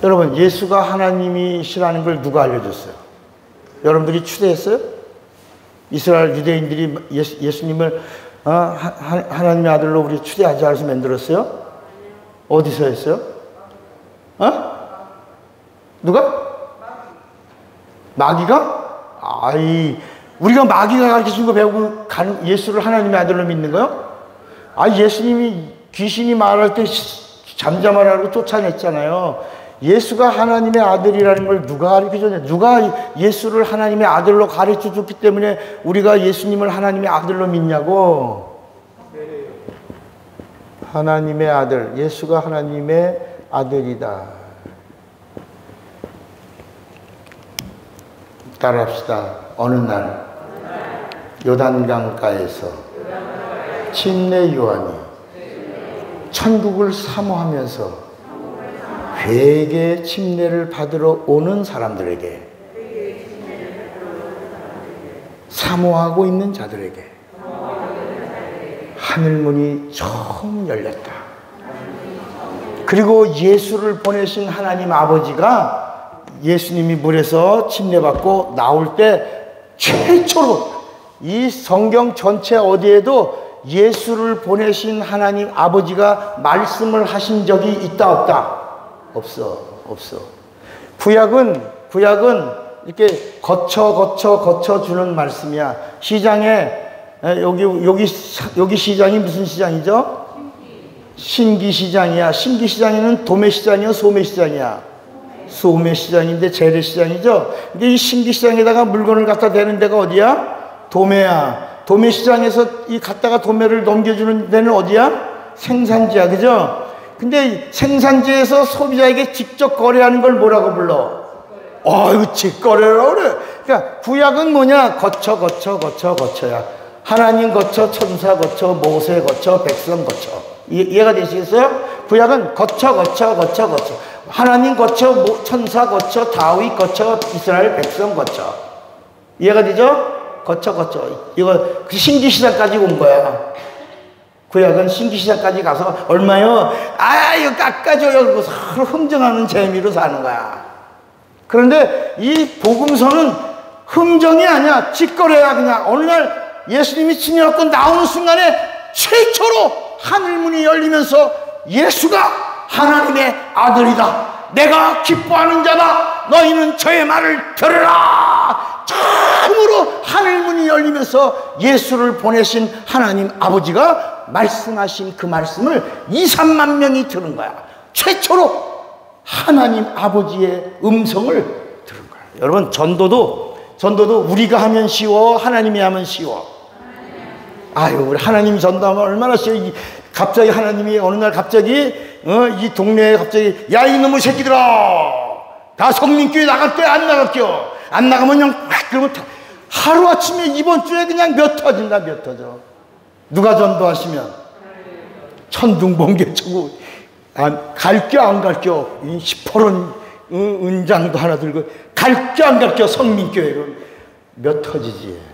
여러분, 예수가 하나님이시라는 걸 누가 알려줬어요? 여러분들이 추대했어요? 이스라엘 유대인들이 예수님을 하나님의 아들로 우리 추대하지 않아서 만들었어요? 어디서 했어요? 누가? 마귀가? 우리가 마귀가 가르쳐준 거 배우고 예수를 하나님의 아들로 믿는 거요? 예수님이 귀신이 말할 때 잠잠하라고 쫓아냈잖아요. 예수가 하나님의 아들이라는 걸 누가 가르쳐줬냐? 누가 예수를 하나님의 아들로 가르쳐줬기 때문에 우리가 예수님을 하나님의 아들로 믿냐고? 하나님의 아들, 예수가 하나님의 아들이다. 따라합시다. 어느 날 요단강가에서 침례 요한이 천국을 사모하면서 회개 침례를 받으러 오는 사람들에게 사모하고 있는 자들에게 하늘문이 처음 열렸다. 그리고 예수를 보내신 하나님 아버지가 예수님이 물에서 침례받고 나올 때 최초로 이 성경 전체 어디에도 예수를 보내신 하나님 아버지가 말씀을 하신 적이 있다 없다? 없어. 구약은 이렇게 거쳐 주는 말씀이야. 시장에 여기 시장이 무슨 시장이죠? 신기시장이야. 신기시장에는 도매시장이야, 소매시장이야? 소매시장인데 재래시장이죠. 근데 이 신기시장에다가 물건을 갖다 대는 데가 어디야? 도매야. 도매시장에서 이 갖다가 도매를 넘겨주는 데는 어디야? 생산지야, 그죠? 근데 생산지에서 소비자에게 직접 거래하는 걸 뭐라고 불러? 이거 직거래라고 그래. 그러니까 구약은 뭐냐? 거쳐야. 하나님 거쳐, 천사 거쳐, 모세 거쳐, 백성 거쳐. 이해가 되시겠어요? 구약은 거쳐. 하나님 거쳐, 천사 거쳐, 다윗 거쳐, 이스라엘 백성 거쳐. 이해가 되죠? 거쳐. 이거 신기시장까지 온 거야. 구약은 신기시장까지 가서 얼마요? 이거 깎아줘요. 그리고 서로 흥정하는 재미로 사는 거야. 그런데 이 복음서는 흥정이 아니야. 직거래야. 그냥 어느 날 예수님이 침례받고 나오는 순간에 최초로 하늘문이 열리면서 예수가 하나님의 아들이다. 내가 기뻐하는 자다. 너희는 저의 말을 들으라. 처음으로 하늘문이 열리면서 예수를 보내신 하나님 아버지가 말씀하신 그 말씀을 2, 3만 명이 들은 거야. 최초로 하나님 아버지의 음성을 들은 거야. 여러분, 전도도 우리가 하면 쉬워, 하나님이 하면 쉬워? 우리 하나님이 전도하면 얼마나 쉬워. 갑자기 하나님이 어느 날 갑자기 이 동네에 갑자기 야 이놈의 새끼들아 다 성민교회 나갈게 안 나갈게요. 안 나가면 그냥 그러면 하루아침에 이번 주에 그냥 몇 터진다. 누가 전도하시면 천둥번개 치고 갈겨 안 갈겨 이 시퍼런 은장도 하나 들고 갈겨 안 갈겨 성민교회로 몇 터지지.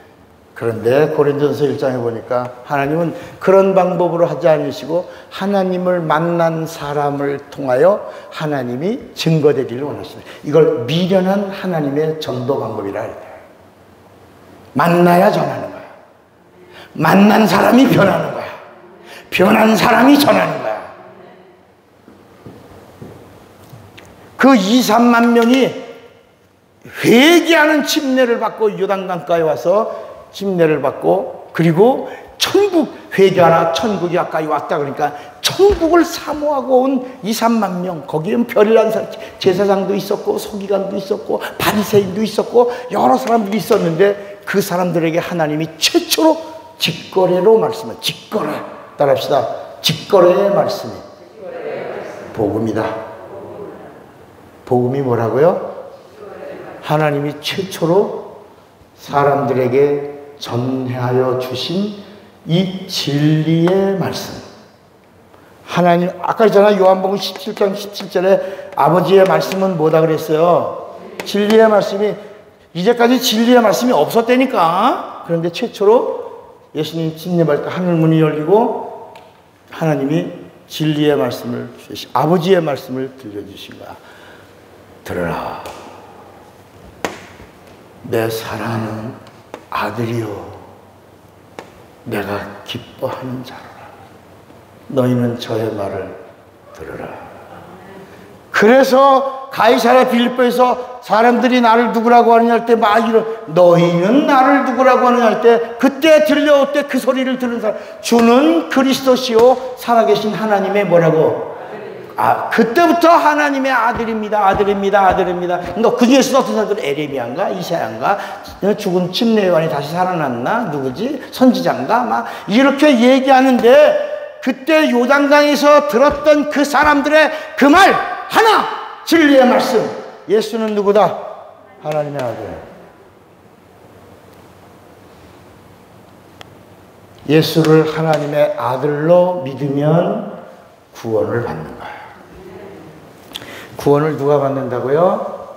그런데 고린도전서 1장에 보니까 하나님은 그런 방법으로 하지 않으시고 하나님을 만난 사람을 통하여 하나님이 증거되기를 원하십니다. 이걸 미련한 하나님의 전도 방법이라 해요. 만나야 전하는 거야. 만난 사람이 변하는 거야. 변한 사람이 전하는 거야. 그 2, 3만 명이 회개하는 침례를 받고 요단강가에 와서 침례를 받고 그리고 천국 회개하라 천국이 가까이 왔다 그러니까 천국을 사모하고 온 2, 3만 명. 거기엔 별난 제사장도 있었고 서기관도 있었고 바리새인도 있었고 여러 사람들이 있었는데 그 사람들에게 하나님이 최초로 직거래로 말씀을 직거래 따라합시다. 직거래의 말씀이 복음이다. 복음이 뭐라고요? 하나님이 최초로 사람들에게 전하여 주신 이 진리의 말씀. 하나님, 아까 있잖아. 요한복음 17장 17절에 아버지의 말씀은 뭐다 그랬어요? 진리의 말씀이, 이제까지 진리의 말씀이 없었다니까. 그런데 최초로 예수님 침례받을 때 하늘문이 열리고 하나님이 진리의 말씀을 주신, 아버지의 말씀을 들려주신 거야. 들으라. 내 사랑하는 아들이요 내가 기뻐하는 자라. 너희는 저의 말을 들으라. 그래서 가이사랴 빌립보에서 사람들이 나를 누구라고 하느냐 할 때 막 너희는 나를 누구라고 하느냐 할 때 그때 들려올 때 그 소리를 들은 사람 주는 그리스도시요 살아계신 하나님의 뭐라고? 그때부터 하나님의 아들입니다. 그러니까 그 중에서도 어떤 사람들은 에레미야인가 이사야인가 죽은 침례요한이 다시 살아났나 누구지 선지자인가 막 이렇게 얘기하는데 그때 요단강에서 들었던 그 사람들의 그 말 하나 진리의 말씀. 예수는 누구다? 하나님의 아들. 예수를 하나님의 아들로 믿으면 구원을 받는 거야. 구원을 누가 받는다고요?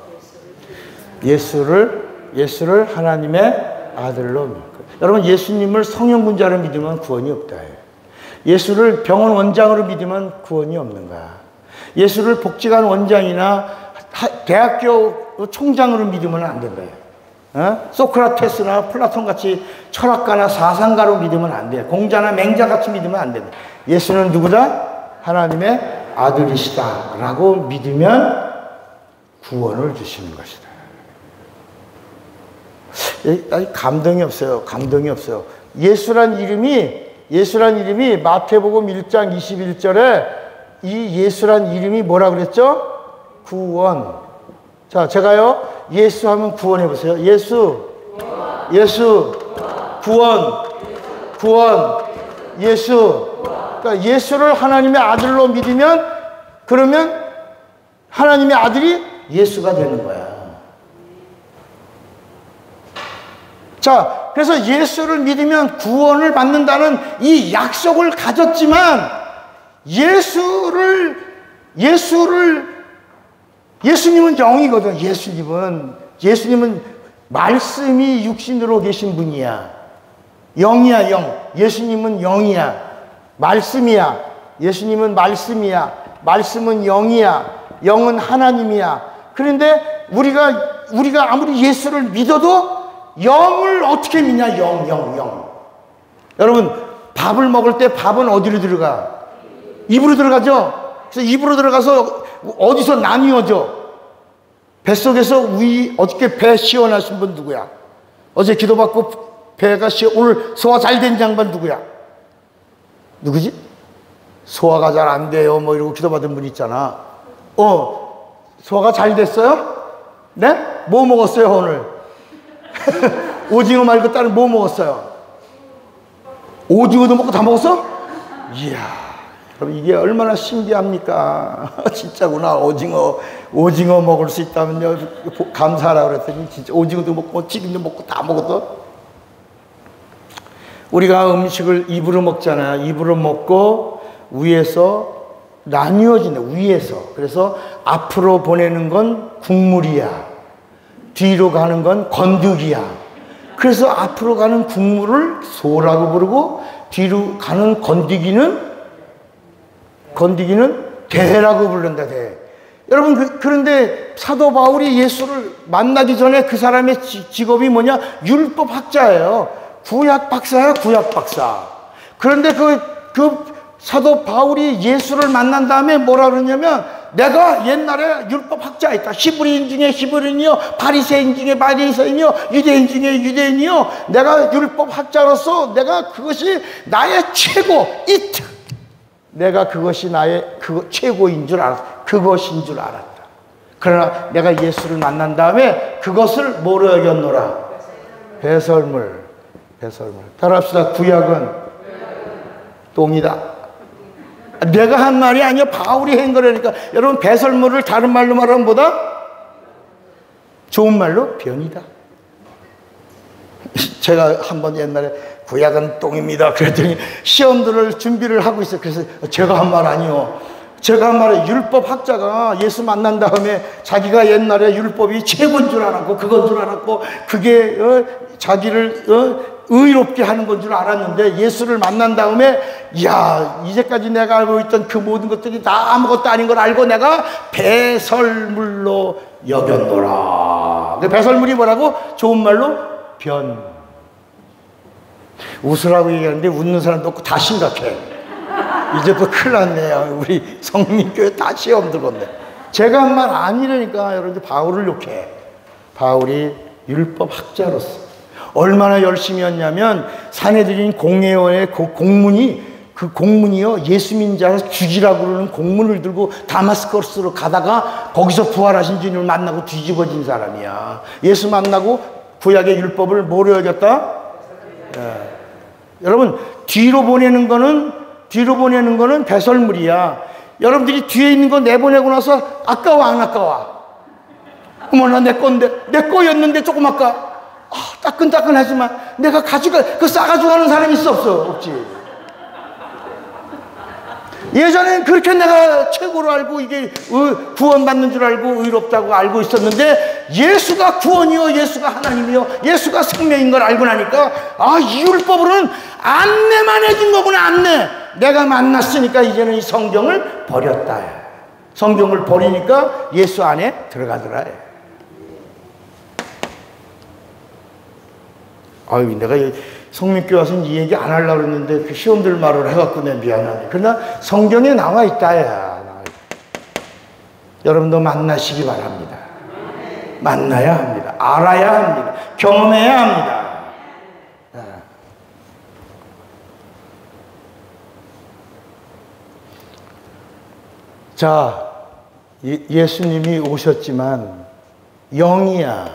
예수를 하나님의 아들로 믿고. 여러분, 예수님을 성령군자로 믿으면 구원이 없다. 예수를 병원 원장으로 믿으면 구원이 없는 거야. 예수를 복지관 원장이나 대학교 총장으로 믿으면 안 된다. 소크라테스나 플라톤 같이 철학가나 사상가로 믿으면 안 돼. 공자나 맹자 같이 믿으면 안 돼. 예수는 누구다? 하나님의 아들이시다 라고 믿으면 구원을 주시는 것이다. 감동이 없어요. 감동이 없어요. 예수란 이름이 마태복음 1장 21절에 이 예수란 이름이 뭐라 그랬죠? 구원. 자, 제가요, 예수 하면 구원해 보세요. 예수, 구원, 예수. 그러니까 예수를 하나님의 아들로 믿으면, 그러면 하나님의 아들이 예수가 되는 거야. 자, 그래서 예수를 믿으면 구원을 받는다는 이 약속을 가졌지만, 예수님은 영이거든. 예수님은 말씀이 육신으로 계신 분이야. 영이야, 영. 예수님은 영이야. 말씀이야. 예수님은 말씀이야. 말씀은 영이야. 영은 하나님이야. 그런데 우리가 아무리 예수를 믿어도 영을 어떻게 믿냐? 영. 여러분, 밥을 먹을 때 밥은 어디로 들어가? 입으로 들어가죠? 그래서 입으로 들어가서 어디서 나뉘어져? 뱃속에서 어저께 배 시원하신 분 누구야? 어제 기도받고 배가 오늘 소화 잘 된 양반 누구야? 누구지? 소화가 잘 안 돼요 뭐 이러고 기도받은 분 있잖아. 소화가 잘 됐어요? 네? 뭐 먹었어요 오늘? 오징어 말고 다른 뭐 먹었어요? 오징어도 먹고 다 먹었어? 이야, 그럼 이게 얼마나 신기합니까? 진짜구나. 오징어 먹을 수 있다면요 감사하라 그랬더니 진짜 오징어도 먹고 튀김도 먹고 다 먹었어. 우리가 음식을 입으로 먹잖아요. 입으로 먹고 위에서 나뉘어진다. 위에서. 그래서 앞으로 보내는 건 국물이야. 뒤로 가는 건 건더기야. 그래서 앞으로 가는 국물을 소라고 부르고 뒤로 가는 건더기는 대라고 부른다. 대. 여러분, 그런데 사도 바울이 예수를 만나기 전에 그 사람의 직업이 뭐냐? 율법 학자예요. 구약 박사야, 구약 박사. 그런데 그 사도 바울이 예수를 만난 다음에 뭐라 그러냐면, 내가 옛날에 율법 학자였다. 히브리인 중에 히브리인이요, 바리새인 중에 바리새인이요, 유대인 중에 유대인이요. 내가 율법 학자로서 내가 그것이 나의 최고, 내가 그것이 나의 최고인 줄 알았다. 그것인 줄 알았다. 그러나 내가 예수를 만난 다음에 그것을 뭐로 여겼노라? 배설물. 따라합시다. 구약은 똥이다. 내가 한 말이 아니야. 바울이 한 거라니까. 여러분, 배설물을 다른 말로 말하면 뭐다? 좋은 말로 변이다. 제가 한번 옛날에 구약은 똥입니다 그랬더니 시험들을 준비를 하고 있어요. 그래서 제가 한 말 아니요. 제가 한 말에 율법 학자가 예수 만난 다음에 자기가 옛날에 율법이 최고인 줄 알았고 그건 줄 알았고 그게 자기를 의롭게 하는 건 줄 알았는데 예수를 만난 다음에 야, 이제까지 내가 알고 있던 그 모든 것들이 다 아무것도 아닌 걸 알고 내가 배설물로 여겼노라. 근데 배설물이 뭐라고? 좋은 말로 변. 웃으라고 얘기하는데 웃는 사람도 없고 다 심각해. 이제 또 큰일 났네요. 우리 성민교회 다 시험 들었네. 제가 한 말 아니라니까. 여러분들 바울을 욕해. 바울이 율법 학자로서 얼마나 열심히 했냐면 사내들인 공회원의 그 공문이요 예수 믿는 자를 죽이라고 그러는 공문을 들고 다마스커스로 가다가 거기서 부활하신 주님을 만나고 뒤집어진 사람이야. 예수 만나고 구약의 율법을 뭐로 여겼다? 예. 여러분, 뒤로 보내는 거는 배설물이야. 여러분들이 뒤에 있는 거 내보내고 나서 아까워 안 아까워? 어머나 내 건데, 내 거였는데 조금 아까 따끈따끈하지만 내가 싸가지고 가는 사람이 있어 없어? 없지. 예전엔 그렇게 내가 최고로 알고 이게 구원받는 줄 알고 의롭다고 알고 있었는데 예수가 구원이요, 예수가 하나님이요, 예수가 생명인 걸 알고 나니까 이 율법으로는 안내만 해준 거구나. 안내. 내가 만났으니까 이제는 이 성경을 버렸다. 성경을 버리니까 예수 안에 들어가더라. 내가 성민교회 와서는 이 얘기 안 하려고 했는데 그 시험들 말을 해갖고 내 미안하네. 그러나 성경에 나와 있다. 여러분도 만나시기 바랍니다. 만나야 합니다. 알아야 합니다. 경험해야 합니다. 자, 예수님이 오셨지만 영이야.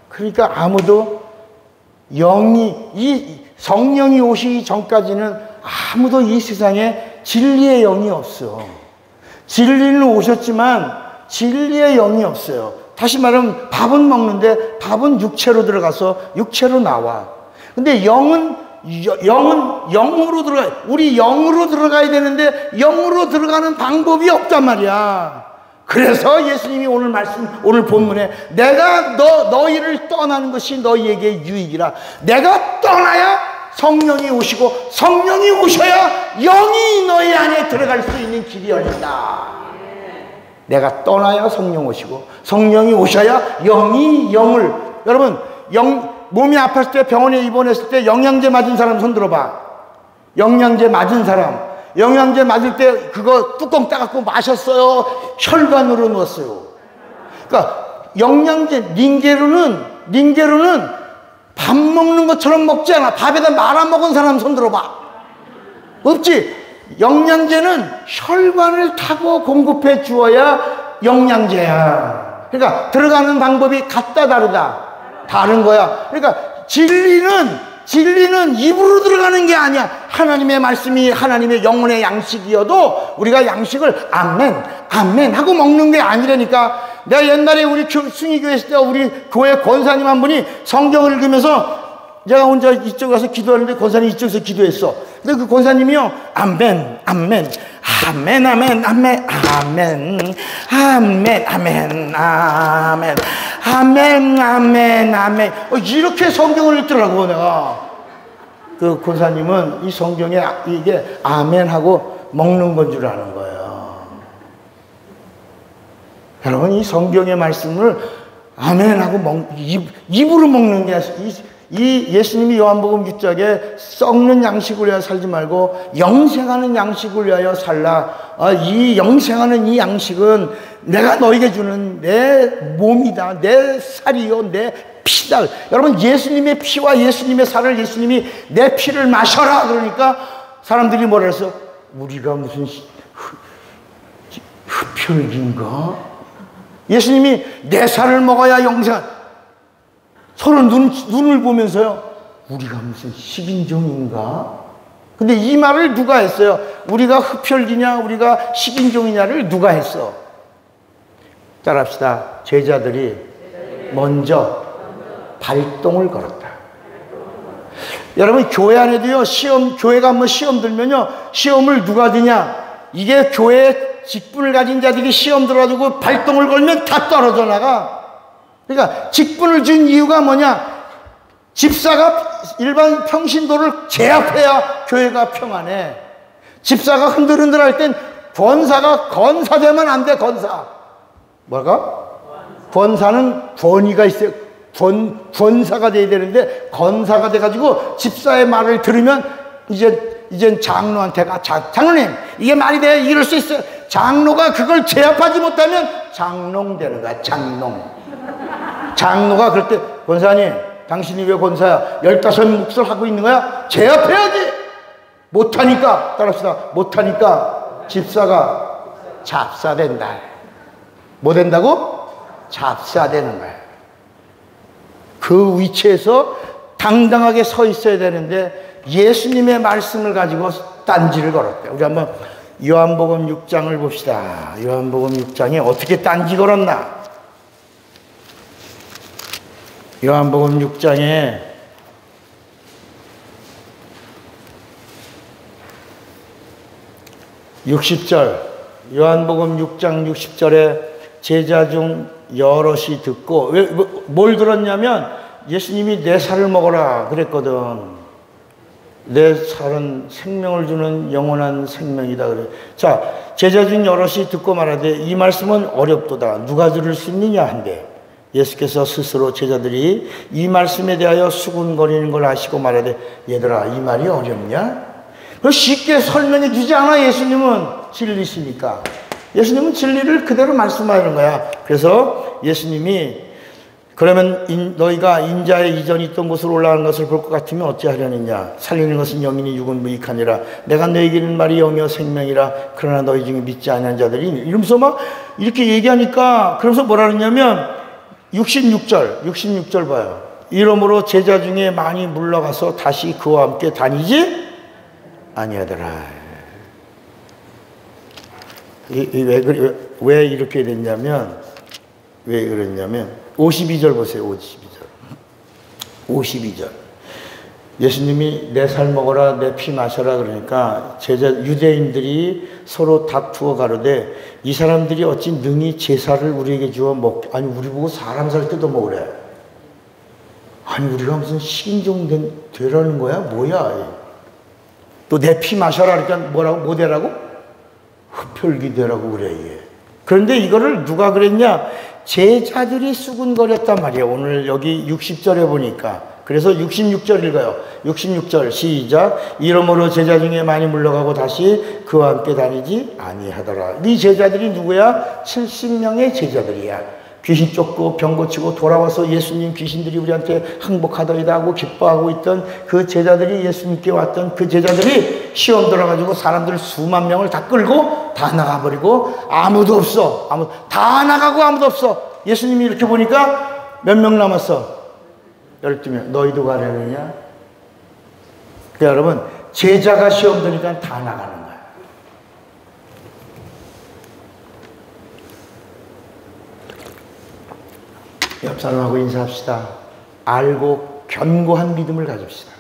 그러니까 아무도 이 성령이 오시기 전까지는 아무도 이 세상에 진리의 영이 없어. 진리는 오셨지만 진리의 영이 없어요. 다시 말하면 밥은 먹는데 밥은 육체로 들어가서 육체로 나와. 근데 영은 영으로 들어가요. 우리 영으로 들어가야 되는데 영으로 들어가는 방법이 없단 말이야. 그래서 예수님이 오늘 본문에 내가 너희를 떠나는 것이 너희에게 유익이라. 내가 떠나야 성령이 오시고 성령이 오셔야 영이 너희 안에 들어갈 수 있는 길이 열린다. 내가 떠나야 성령 오시고 성령이 오셔야 영이 영을. 여러분 몸이 아팠을 때 병원에 입원했을 때 영양제 맞은 사람 손 들어봐. 영양제 맞은 사람. 영양제 맞을 때 그거 뚜껑 따갖고 마셨어요? 혈관으로 넣었어요? 그러니까 영양제 닌게루는 밥 먹는 것처럼 먹지 않아. 밥에다 말아 먹은 사람 손 들어봐. 없지? 영양제는 혈관을 타고 공급해 주어야 영양제야. 그러니까 들어가는 방법이 같다 다르다. 다른 거야. 그러니까 진리는 입으로 들어가는 게 아니야. 하나님의 말씀이 하나님의 영혼의 양식이어도 우리가 양식을 아멘 하고 먹는 게 아니라니까. 내가 옛날에 우리 승희교회 있을 때 우리 교회 권사님 한 분이 성경을 읽으면서 제가 혼자 이쪽에 가서 기도하는데 권사님이 이쪽에서 기도했어. 근데 그 권사님이요, 아멘 이렇게 성경을 읽더라고. 내가 그 권사님은 이 성경에 이게 아멘하고 먹는 건 줄 아는 거예요. 여러분, 이 성경의 말씀을 아멘하고 입으로 먹는 게 이 예수님이 요한복음 6장에 썩는 양식을 위하여 살지 말고 영생하는 양식을 위하여 살라. 이 영생하는 이 양식은 내가 너에게 주는 내 몸이다. 내 살이요, 내 피다. 여러분, 예수님의 피와 예수님의 살을 예수님이 내 피를 마셔라 그러니까 사람들이 뭐라 해서 우리가 무슨 흡혈귀인가? 예수님이 내 살을 먹어야 영생. 서로 눈을 보면서요, 우리가 무슨 식인종인가? 근데 이 말을 누가 했어요? 우리가 흡혈귀냐 우리가 식인종이냐를 누가 했어? 따라합시다. 제자들이 먼저 발동을 걸었다. 여러분, 교회 안에도요, 교회가 한번 시험 들면요, 시험을 누가 드냐? 이게 교회 직분을 가진 자들이 시험 들어가지고 발동을 걸면 다 떨어져 나가. 그러니까 직분을 준 이유가 뭐냐? 집사가 일반 평신도를 제압해야 교회가 평안해. 집사가 흔들흔들 할 땐 권사가 건사되면 안 돼. 건사. 뭐가? 권사는 권위가 있어요. 권사가 돼야 되는데 건사가 돼가지고 집사의 말을 들으면 이젠 장로한테 가. 장로님, 이게 말이 돼? 이럴 수 있어요. 장로가 그걸 제압하지 못하면 장롱 되는 거야. 장로가 그럴 때, 권사님, 당신이 왜 권사야? 15몫을 하고 있는 거야? 제압해야지! 못하니까, 따라합시다. 못하니까 집사가 잡사된다. 뭐 된다고? 잡사되는 거야. 그 위치에서 당당하게 서 있어야 되는데 예수님의 말씀을 가지고 딴지를 걸었대. 우리 한번 요한복음 6장을 봅시다. 요한복음 6장에 어떻게 딴지 걸었나? 요한복음 6장에 60절 요한복음 6장 60절에 제자 중 여럿이 듣고 뭘 들었냐면 예수님이 내 살을 먹어라 그랬거든. 내 살은 생명을 주는 영원한 생명이다 그래. 자, 제자 중 여럿이 듣고 말하되 이 말씀은 어렵도다. 누가 들을 수 있느냐 한대. 예수께서 스스로 제자들이 이 말씀에 대하여 수군거리는 걸 아시고 말하되 얘들아 이 말이 어렵냐? 쉽게 설명해 주지 않아. 예수님은 진리시니까. 예수님은 진리를 그대로 말씀하는 거야. 그래서 예수님이 그러면 너희가 인자의 이전이 있던 곳으로 올라가는 것을 볼 것 같으면 어찌하려느냐. 살리는 것은 영이니 육은 무익하니라. 내가 너희에게 이르는 말이 영이요 생명이라. 그러나 너희 중에 믿지 않는 자들이 이러면서 막 이렇게 얘기하니까 그러면서 뭐라 그러냐면 66절 봐요. 이러므로 제자 중에 많이 물러가서 다시 그와 함께 다니지 아니하더라. 왜 이렇게 됐냐면 왜 그랬냐면 52절 보세요. 52절 예수님이 내 살 먹어라 내 피 마셔라 그러니까 유대인들이 서로 다투어 가로되 이 사람들이 어찌 능히 제사를 우리에게 주어 아니 우리 보고 사람 살 뜯어 먹으래. 아니 우리가 무슨 식인종 되라는 거야? 뭐야? 또 내 피 마셔라 그러니까 뭐라고? 뭐 되라고? 흡혈귀 되라고 그래 이게. 그런데 이거를 누가 그랬냐? 제자들이 수군거렸단 말이에요. 오늘 여기 60절에 보니까. 그래서 66절 읽어요. 66절 시작. 이러므로 제자 중에 많이 물러가고 다시 그와 함께 다니지 아니하더라. 이 제자들이 누구야? 70명의 제자들이야. 귀신 쫓고 병 고치고 돌아와서 예수님 귀신들이 우리한테 항복하더이다 하고 기뻐하고 있던 그 제자들이 예수님께 왔던 그 제자들이 시험 들어가지고 사람들 수만 명을 다 끌고 다 나가버리고 아무도 없어. 다 나가고 아무도 없어. 예수님이 이렇게 보니까 몇 명 남았어? 12명. 너희도 가려느냐? 그러니까 여러분 제자가 시험 드니까 다 나가는 거야. 옆 사람하고 인사합시다. 알고 견고한 믿음을 가집시다.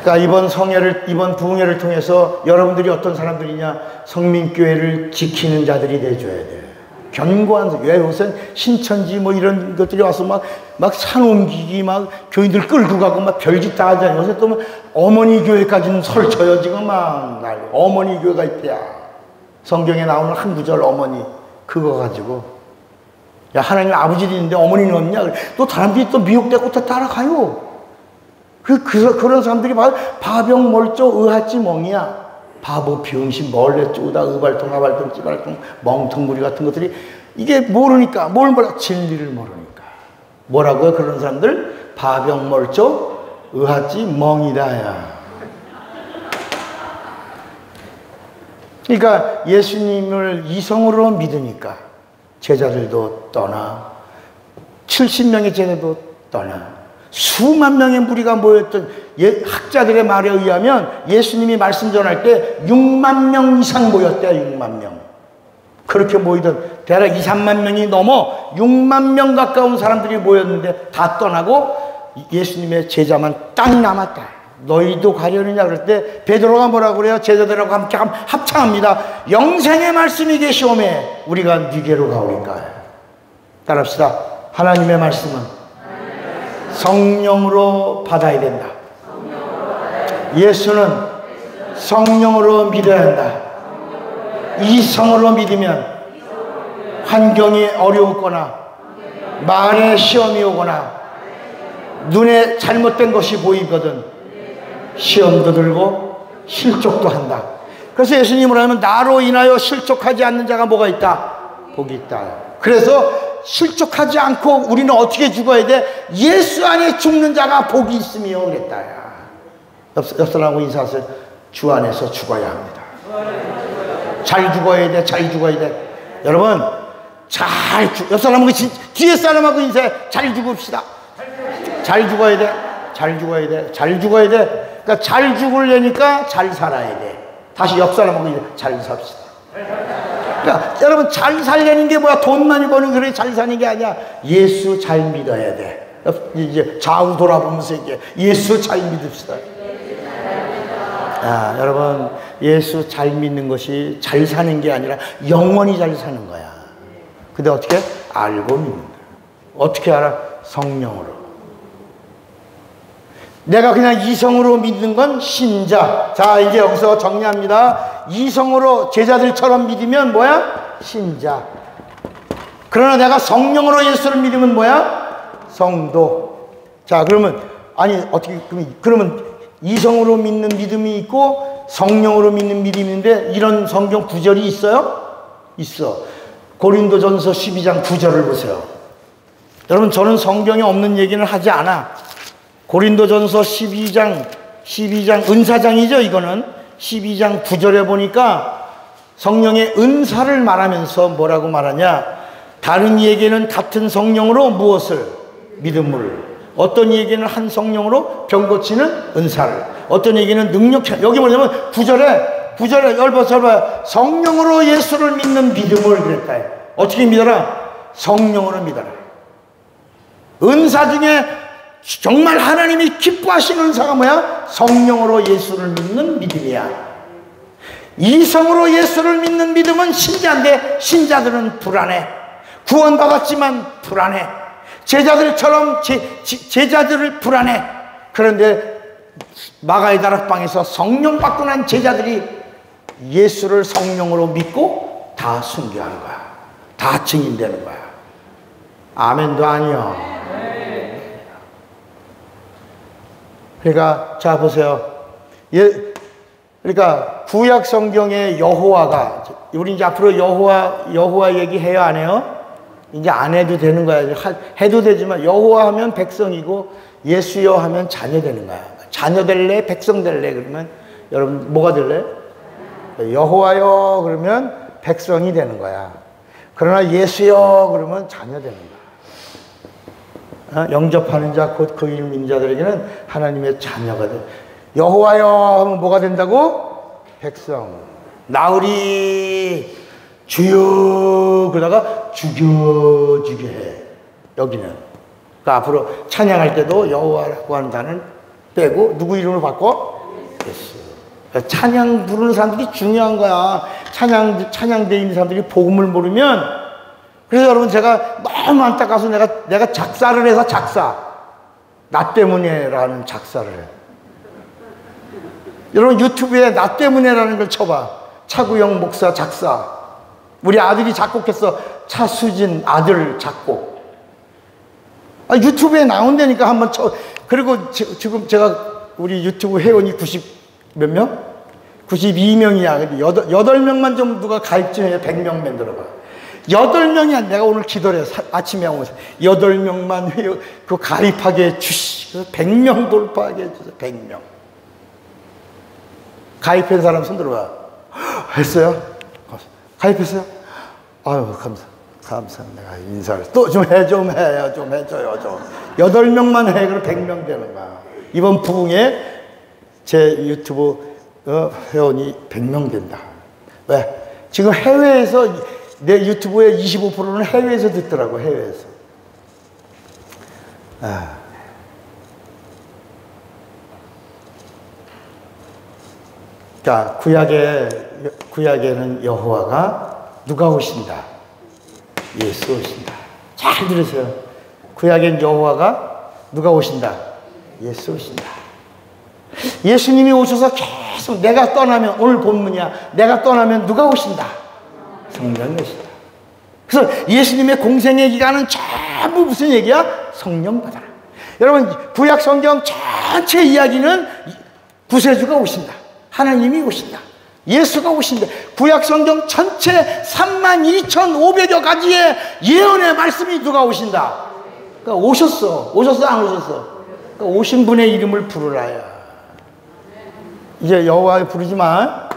그러니까 이번 부흥회를 통해서 여러분들이 어떤 사람들이냐? 성민교회를 지키는 자들이 돼줘야 돼. 견고한, 왜 요새 신천지 뭐 이런 것들이 와서 막 산 옮기기, 막 교인들 끌고 가고 막 별짓 다 하잖아요. 요새 또 어머니 교회까지는 설쳐요. 지금 어머니 교회가 있대야. 성경에 나오는 한 구절 어머니, 그거 가지고. 야, 하나님 아버지도 있는데 어머니는 없냐? 또 사람들이 또 미혹되고 또 따라가요. 그런 사람들이 바병 멀쩡 의하지 멍이야. 바보 병신 멀레 쪼다 의발통 하발통 찌발통 멍텅구리 같은 것들이 이게 모르니까 뭘 몰라? 진리를 모르니까. 뭐라고요? 그런 사람들? 바병 멀쩡 의하지 멍이다야. 그러니까 예수님을 이성으로 믿으니까 제자들도 떠나 70명의 제자도 떠나 수만 명의 무리가 모였던 학자들의 말에 의하면 예수님이 말씀 전할 때 6만 명 이상 모였대요. 6만 명. 그렇게 모이던 대략 2, 3만 명이 넘어 6만 명 가까운 사람들이 모였는데 다 떠나고 예수님의 제자만 딱 남았다. 너희도 가려느냐 그럴 때 베드로가 뭐라고 그래요? 제자들하고 함께 합창합니다. 영생의 말씀이 계시오매 우리가 네게로 가오리까. 따라합시다. 하나님의 말씀은 성령으로 받아야 된다. 예수는 성령으로 믿어야 한다. 이성으로 믿으면 환경이 어려웠거나 말에 시험이 오거나 눈에 잘못된 것이 보이거든 시험도 들고 실족도 한다. 그래서 예수님을 하면 나로 인하여 실족하지 않는 자가 뭐가 있다? 복이 있다. 그래서 실족하지 않고 우리는 어떻게 죽어야 돼? 예수 안에 죽는 자가 복이 있으며 그랬다. 옆 사람하고 인사하세요. 주 안에서 죽어야 합니다. 잘 죽어야 돼. 잘 죽어야 돼. 여러분 옆 사람하고 뒤에 사람하고 인사해. 잘 죽읍시다. 잘 죽어야 돼. 잘 죽어야 돼. 잘 죽어야 돼. 그러니까 잘 죽으려니까 잘 살아야 돼. 다시 옆 사람하고 잘 삽시다. 그러니까 여러분 잘 살려는 게 뭐야? 돈 많이 버는 그래 잘 사는 게 아니야. 예수 잘 믿어야 돼. 이제 좌우 돌아보면서 이제 예수 잘 믿읍시다. 여러분 예수 잘 믿는 것이 잘 사는 게 아니라 영원히 잘 사는 거야. 근데 어떻게? 알고 믿는 거야. 어떻게 알아? 성령으로. 내가 그냥 이성으로 믿는 건 신자. 자, 이제 여기서 정리합니다. 이성으로 제자들처럼 믿으면 뭐야? 신자. 그러나 내가 성령으로 예수를 믿으면 뭐야? 성도. 자, 그러면 아니 어떻게 그러면 이성으로 믿는 믿음이 있고 성령으로 믿는 믿음이 있는데 이런 성경 구절이 있어요? 있어. 고린도전서 12장 9절을 보세요. 여러분, 저는 성경에 없는 얘기는 하지 않아. 고린도전서 12장 은사장이죠, 이거는. 12장 9절에 보니까 성령의 은사를 말하면서 뭐라고 말하냐? 다른 이에게는 같은 성령으로 무엇을? 믿음을. 어떤 이에게는 한 성령으로 병 고치는 은사를. 어떤 이에게는 능력. 여기 뭐냐면 9절에 열봐요. 성령으로 예수를 믿는 믿음을 그랬다. 어떻게 믿어라? 성령으로 믿어라. 은사 중에 정말 하나님이 기뻐하시는 은사가 뭐야? 성령으로 예수를 믿는 믿음이야. 이성으로 예수를 믿는 믿음은 신자인데 신자들은 불안해. 구원받았지만 불안해. 제자들처럼 제자들을 불안해. 그런데 마가의 다락방에서 성령 받고 난 제자들이 예수를 성령으로 믿고 다 순교하는 거야. 다 증인되는 거야. 아멘도 아니요. 그러니까 자 보세요. 그러니까 구약 성경의 여호와가, 우리 이제 앞으로 여호와 얘기해요, 안 해요? 이제 안 해도 되는 거야. 해도 되지만 여호와 하면 백성이고 예수여 하면 자녀 되는 거야. 자녀 될래? 백성 될래? 그러면 여러분 뭐가 될래? 여호와여 그러면 백성이 되는 거야. 그러나 예수여 그러면 자녀 되는 거야. 영접하는 자 곧 그 이름 믿는 자들에게는 하나님의 자녀가 돼. 여호와여 하면 뭐가 된다고? 백성. 나으리 주여 그러다가 죽여주게 해. 여기는. 그러니까 앞으로 찬양할 때도 여호와라고 하는 단어는 빼고 누구 이름으로 바꿔? 예수. 그러니까 찬양 부르는 사람들이 중요한 거야. 찬양되어 있는 사람들이 복음을 모르면. 그래서 여러분, 제가 너무 안타까워서 내가 작사를 해서 나 때문에라는 작사를 해. 여러분 유튜브에 나 때문에라는 걸 쳐봐. 차구영 목사 작사. 우리 아들이 작곡했어. 차수진 아들 작곡. 유튜브에 나온다니까 한번 쳐. 그리고 지금 제가 우리 유튜브 회원이 90 몇 명? 92명이야. 근데 8명만 좀 누가 가입 좀 해. 100명 만들어봐. 8명이야. 내가 오늘 기도를 해. 아침에 오면서 8명만 그 가입하게 해주시. 100명 돌파하게 해주세요. 100명. 가입한 사람 손 들어봐. 했어요? 가입했어요? 아유, 감사합니다. 내가 인사를 또 좀 해줘요. 8명만 해. 그럼 100명 되는 거야. 이번 부흥에 제 유튜브 회원이 100명 된다. 왜? 지금 해외에서 내 유튜브의 25%는 해외에서 듣더라고. 해외에서. 자, 구약에는 여호와가 누가 오신다? 예수 오신다. 잘 들으세요. 구약엔 여호와가 누가 오신다? 예수 오신다. 예수님이 오셔서 계속 내가 떠나면, 오늘 본문이야. 내가 떠나면 누가 오신다? 성령이 오신다. 그래서 예수님의 공생의 기간은 전부 무슨 얘기야? 성령 받아라. 여러분, 구약 성경 전체 이야기는 구세주가 오신다. 하나님이 오신다. 예수가 오신다. 구약 성경 전체 32,500여 가지의 예언의 말씀이 누가 오신다. 그러니까 오셨어 안 오셨어? 그러니까 오신 분의 이름을 부르라야. 이제 여호와 부르지 마.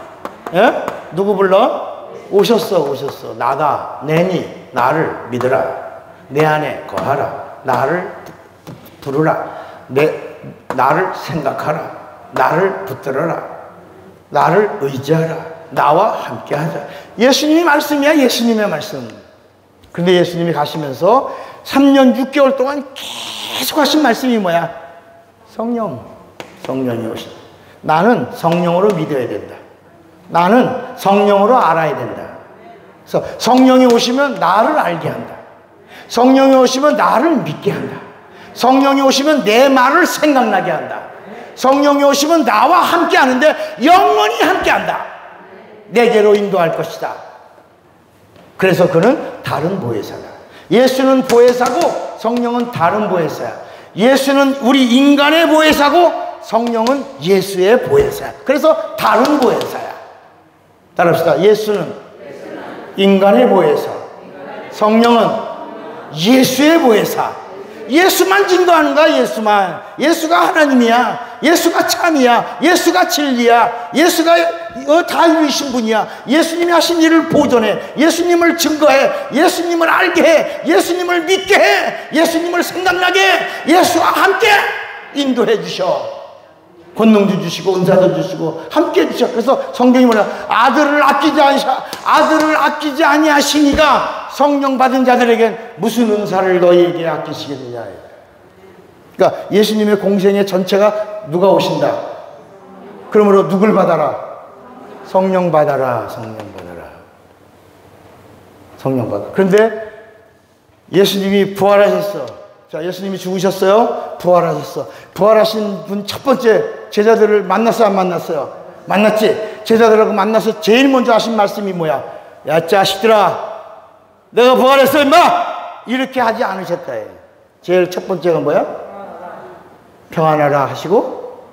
예? 누구 불러? 오셨어. 나다. 내니 나를 믿으라. 내 안에 거하라. 나를 부르라. 나를 생각하라. 나를 붙들어라. 나를 의지하라. 나와 함께하자. 예수님의 말씀이야. 예수님의 말씀. 근데 예수님이 가시면서 3년 6개월 동안 계속 하신 말씀이 뭐야? 성령이 오신다. 나는 성령으로 믿어야 된다. 나는 성령으로 알아야 된다. 그래서 성령이 오시면 나를 알게 한다. 성령이 오시면 나를 믿게 한다. 성령이 오시면 내 말을 생각나게 한다. 성령이 오시면 나와 함께 하는데 영원히 함께 한다. 내게로 인도할 것이다. 그래서 그는 다른 보혜사다. 예수는 보혜사고 성령은 다른 보혜사야. 예수는 우리 인간의 보혜사고 성령은 예수의 보혜사야. 그래서 다른 보혜사야. 따라합시다. 예수는 인간의 보혜사, 성령은 예수의 보혜사. 예수만 진도하는 거야. 예수만. 예수가 하나님이야. 예수가 참이야. 예수가 진리야. 예수가 다 이루신 분이야. 예수님이 하신 일을 보존해. 예수님을 증거해. 예수님을 알게 해. 예수님을 믿게 해. 예수님을 생각나게 해. 예수와 함께 인도해 주셔. 권능도 주시고 은사도 주시고 함께 해 주셔. 그래서 성경이 뭐냐, 아들을 아끼지 아니하시니가 성령 받은 자들에겐 무슨 은사를 너희에게 아끼시겠느냐. 그러니까 예수님의 공생의 전체가 누가 오신다. 그러므로 누굴 받아라? 성령 받아라. 성령 받아라. 성령 받아라. 그런데 예수님이 부활하셨어. 자, 예수님이 죽으셨어요. 부활하셨어. 부활하신 분 첫 번째 제자들을 만났어요, 안 만났어요? 만났지? 제자들하고 만나서 제일 먼저 하신 말씀이 뭐야? 야, 자식들아, 내가 부활했어, 임마! 이렇게 하지 않으셨다. 제일 첫 번째가 뭐야? 평안하라 하시고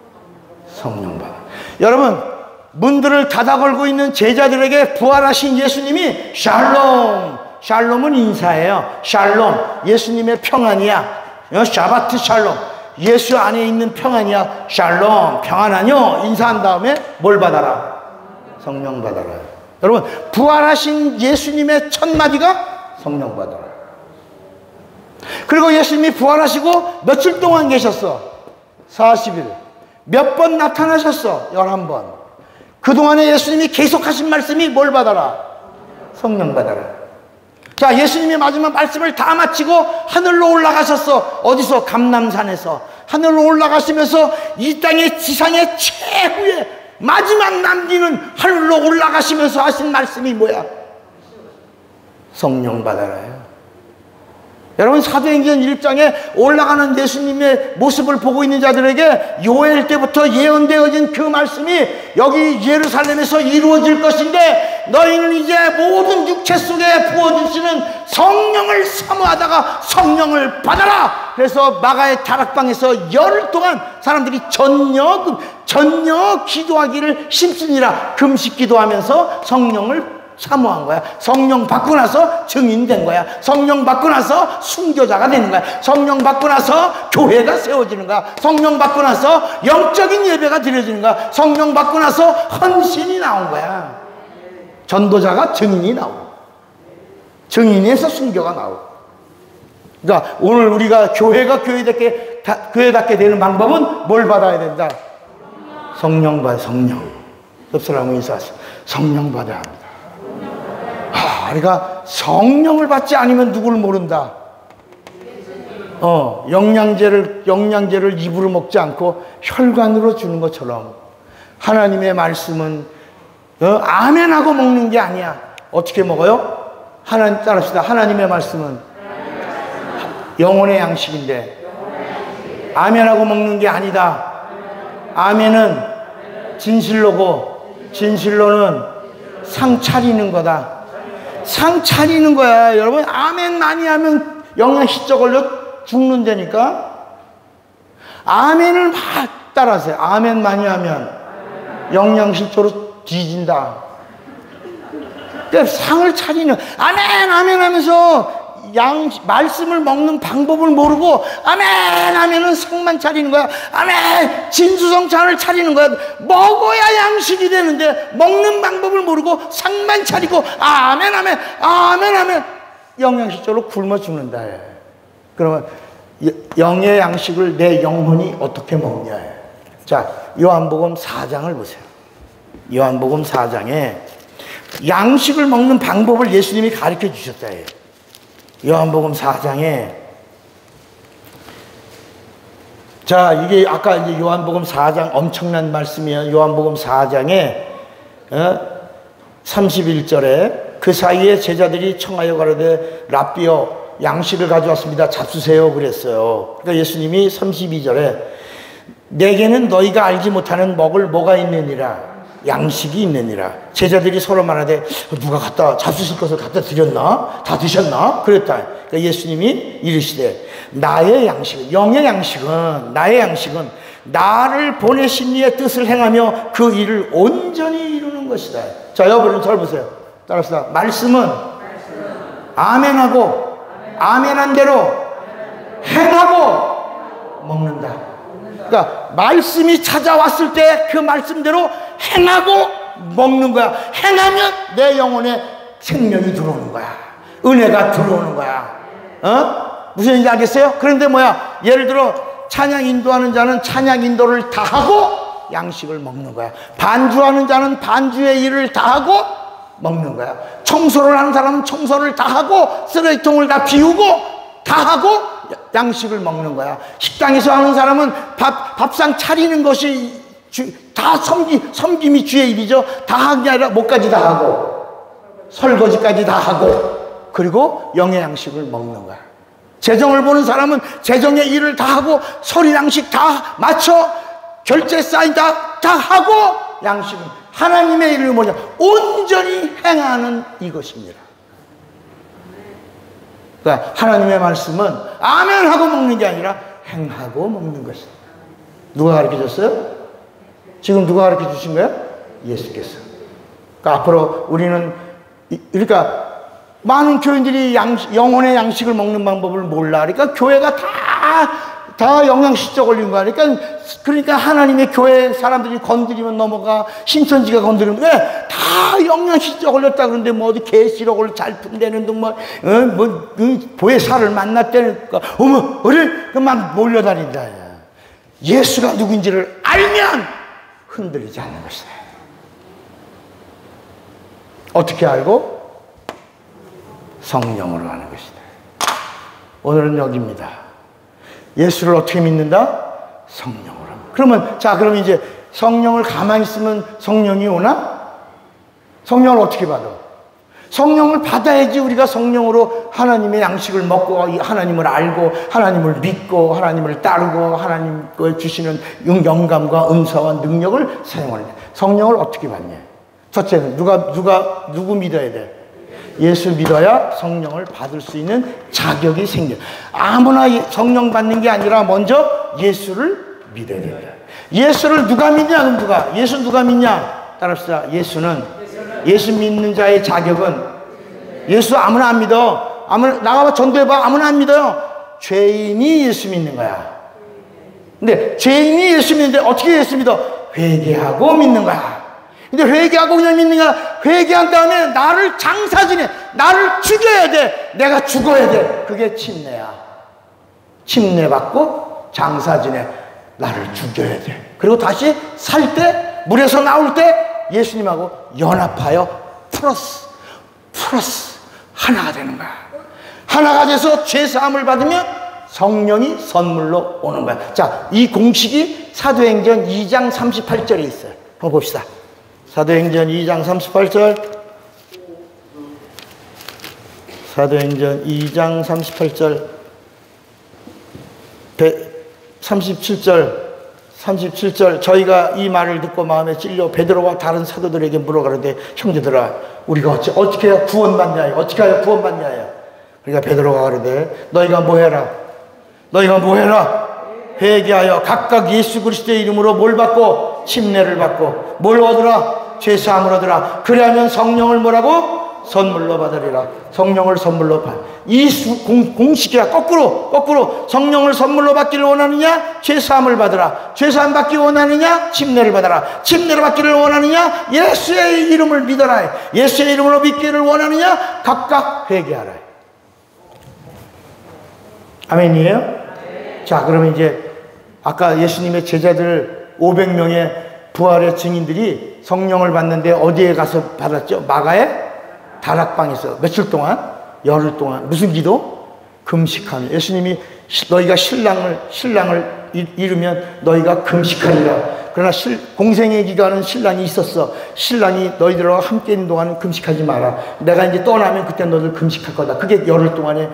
성령 받아. 여러분, 문들을 닫아 걸고 있는 제자들에게 부활하신 예수님이 샬롬. 샬롬은 인사예요. 샬롬. 예수님의 평안이야. 샤바트 샬롬. 예수 안에 있는 평안이야. 샬롬. 평안하뇨. 인사한 다음에 뭘 받아라? 성령 받아라. 여러분, 부활하신 예수님의 첫 마디가 성령 받아라. 그리고 예수님이 부활하시고 며칠 동안 계셨어? 40일. 몇 번 나타나셨어? 11번. 그동안에 예수님이 계속 하신 말씀이 뭘 받아라? 성령 받아라. 자, 예수님이 마지막 말씀을 다 마치고 하늘로 올라가셨어. 어디서? 감람산에서. 하늘로 올라가시면서 이 땅의 지상의 최후의 마지막 남기는 하늘로 올라가시면서 하신 말씀이 뭐야? 성령 받아라요. 여러분, 사도행전 1장에 올라가는 예수님의 모습을 보고 있는 자들에게 요엘 때부터 예언되어진 그 말씀이 여기 예루살렘에서 이루어질 것인데, 너희는 이제 모든 육체 속에 부어주시는 성령을 사모하다가 성령을 받아라. 그래서 마가의 다락방에서 열흘 동안 사람들이 전혀 기도하기를 힘쓰니라. 금식 기도하면서 성령을 사모한 거야. 성령 받고 나서 증인된 거야. 성령 받고 나서 순교자가 되는 거야. 성령 받고 나서 교회가 세워지는 거야. 성령 받고 나서 영적인 예배가 드려지는 거야. 성령 받고 나서 헌신이 나온 거야. 전도자가 증인이 나오고, 증인에서 순교가 나오고. 그러니까 오늘 우리가 교회가 교회답게 되는 방법은 뭘 받아야 된다? 성령 받아. 성령. 옆 사람은 인사하세요. 성령 받아야 합니다. 그러니까 성령을 받지 않으면 누구를 모른다. 영양제를 입으로 먹지 않고 혈관으로 주는 것처럼 하나님의 말씀은 아멘하고 먹는 게 아니야. 어떻게 먹어요? 따라합시다. 하나님의 말씀은 영혼의 양식인데 아멘하고 먹는 게 아니다. 아멘은 진실로고 진실로는 상 차리는 거다. 상 차리는 거야. 여러분, 아멘 많이 하면 영양실조 걸려 죽는다니까. 아멘을 막 따라하세요. 아멘 많이 하면 영양실조로 뒤진다. 그러니까 상을 차리는, 아멘 아멘 하면서 말씀을 먹는 방법을 모르고 아멘 하면은 상만 차리는 거야. 아멘 진수성찬을 차리는 거야. 먹어야 양식이 되는데 먹는 방법을 모르고 상만 차리고 아멘 하면 아멘 하면 영양실조로 굶어 죽는다. 그러면 영의 양식을 내 영혼이 어떻게 먹냐. 자, 요한복음 4장을 보세요. 요한복음 4장에 양식을 먹는 방법을 예수님이 가르쳐 주셨다. 요한복음 4장에, 자, 이게 아까 이제 요한복음 4장 엄청난 말씀이에요. 요한복음 4장에 31절에 그 사이에 제자들이 청하여 가로되 랍비여 양식을 가져왔습니다. 잡수세요 그랬어요. 그러니까 예수님이 32절에 내게는 너희가 알지 못하는 먹을 뭐가 있느니라 양식이 있느니라. 제자들이 서로 말하되 누가 갖다 잡수실 것을 갖다 드렸나? 다 드셨나? 그랬다. 그러니까 예수님이 이르시되 나의 양식은 영의 양식은 나의 양식은 나를 보내신 이의 뜻을 행하며 그 일을 온전히 이루는 것이다. 자, 여러분 잘 보세요. 따라서 말씀은 아멘하고 아멘한 대로 행하고 먹는다. 그러니까 말씀이 찾아왔을 때 그 말씀대로 행하고 먹는 거야. 행하면 내 영혼에 생명이 들어오는 거야. 은혜가 들어오는 거야. 무슨 얘기인지 알겠어요? 그런데 뭐야? 예를 들어 찬양 인도하는 자는 찬양 인도를 다 하고 양식을 먹는 거야. 반주하는 자는 반주의 일을 다 하고 먹는 거야. 청소를 하는 사람은 청소를 다 하고 쓰레기통을 다 비우고 다 하고 양식을 먹는 거야. 식당에서 하는 사람은 밥상 차리는 것이 다 섬김이 주의 일이죠. 다 하는 게 아니라 목까지 다 하고 설거지까지 다 하고 그리고 영의 양식을 먹는 거야. 재정을 보는 사람은 재정의 일을 다 하고 서리 양식 다 맞춰 결제 사인 다 하고 양식은 하나님의 일을 뭐냐 온전히 행하는 이것입니다. 그러니까 하나님의 말씀은 아멘하고 먹는 게 아니라 행하고 먹는 것이다. 누가 가르쳐줬어요? 지금 누가 가르쳐 주신 거예요? 예수께서. 그러니까 앞으로 우리는 그러니까 많은 교인들이 영혼의 양식을 먹는 방법을 몰라. 그러니까 교회가 다 영양실조 걸린 거야. 그러니까 하나님의 교회 사람들이 건드리면 넘어가, 신천지가 건드리면 다 영양실조 걸렸다. 그런데 뭐 어디 계시록을 잘 푼다는 등 보혜사를 만났다는 거, 어머, 막 몰려다닌다. 예수가 누구인지를 알면 흔들리지 않는 것이다. 어떻게 알고? 성령으로 하는 것이다. 오늘은 여기입니다. 예수를 어떻게 믿는다? 성령으로. 그러면 이제 성령을 가만히 있으면 성령이 오나? 성령을 어떻게 받아? 성령을 받아야지 우리가 성령으로 하나님의 양식을 먹고 하나님을 알고 하나님을 믿고 하나님을 따르고 하나님께 주시는 영감과 은사와 능력을 사용하는 거예요. 성령을 어떻게 받냐? 첫째는 누구 믿어야 돼? 예수 믿어야 성령을 받을 수 있는 자격이 생겨. 아무나 성령 받는 게 아니라 먼저 예수를 믿어야 된다. 예수를 누가 믿냐? 예수 누가 믿냐? 따라합시다. 예수 믿는 자의 자격은 예수 아무나 안 믿어. 나가봐 전도해봐. 아무나 안 믿어요. 죄인이 예수 믿는 거야. 근데 죄인이 예수 믿는데 어떻게 예수 믿어? 회개하고 믿는 거야. 근데 회개하고 그냥 믿는 거야. 회개한 다음에 나를 장사지내. 나를 죽여야 돼. 내가 죽어야 돼. 그게 침례야. 침례받고 장사지내. 나를 죽여야 돼. 그리고 다시 살 때, 물에서 나올 때 예수님하고 연합하여 플러스 하나가 되는 거야. 하나가 돼서 죄사함을 받으면 성령이 선물로 오는 거야. 자, 이 공식이 사도행전 2장 38절에 있어요. 한번 봅시다. 사도행전 2장 38절. 사도행전 2장 38절. 37절. 저희가 이 말을 듣고 마음에 찔려 베드로와 다른 사도들에게 물어가는데 형제들아 우리가 어떻게 해야 구원받냐? 어떻게 해야 구원받냐? 그러니까 베드로가 가르되 너희가 뭐해라? 회개하여 각각 예수 그리스도의 이름으로 뭘 받고? 침례를 받고 뭘 얻으라? 죄사함을 얻으라. 그리하면 성령을 뭐라고? 선물로 받으리라. 성령을 선물로 받. 이 공식이야. 거꾸로 성령을 선물로 받기를 원하느냐? 죄사함을 받으라. 죄사함 받기 원하느냐? 침례를 받아라. 침례를 받기를 원하느냐? 예수의 이름을 믿어라. 예수의 이름으로 믿기를 원하느냐? 각각 회개하라. 아멘이에요? 네. 자, 그러면 이제 아까 예수님의 제자들 500명의 부활의 증인들이 성령을 받는데 어디에 가서 받았죠? 마가의 다락방에서 며칠 동안? 열흘 동안 무슨 기도? 금식하며. 예수님이 너희가 신랑을 이르면 너희가 금식하리라. 그러나 공생의 기간은 신랑이 있었어. 신랑이 너희들과 함께 있는 동안은 금식하지 마라. 내가 이제 떠나면 그때 너희들 금식할 거다. 그게 열흘 동안에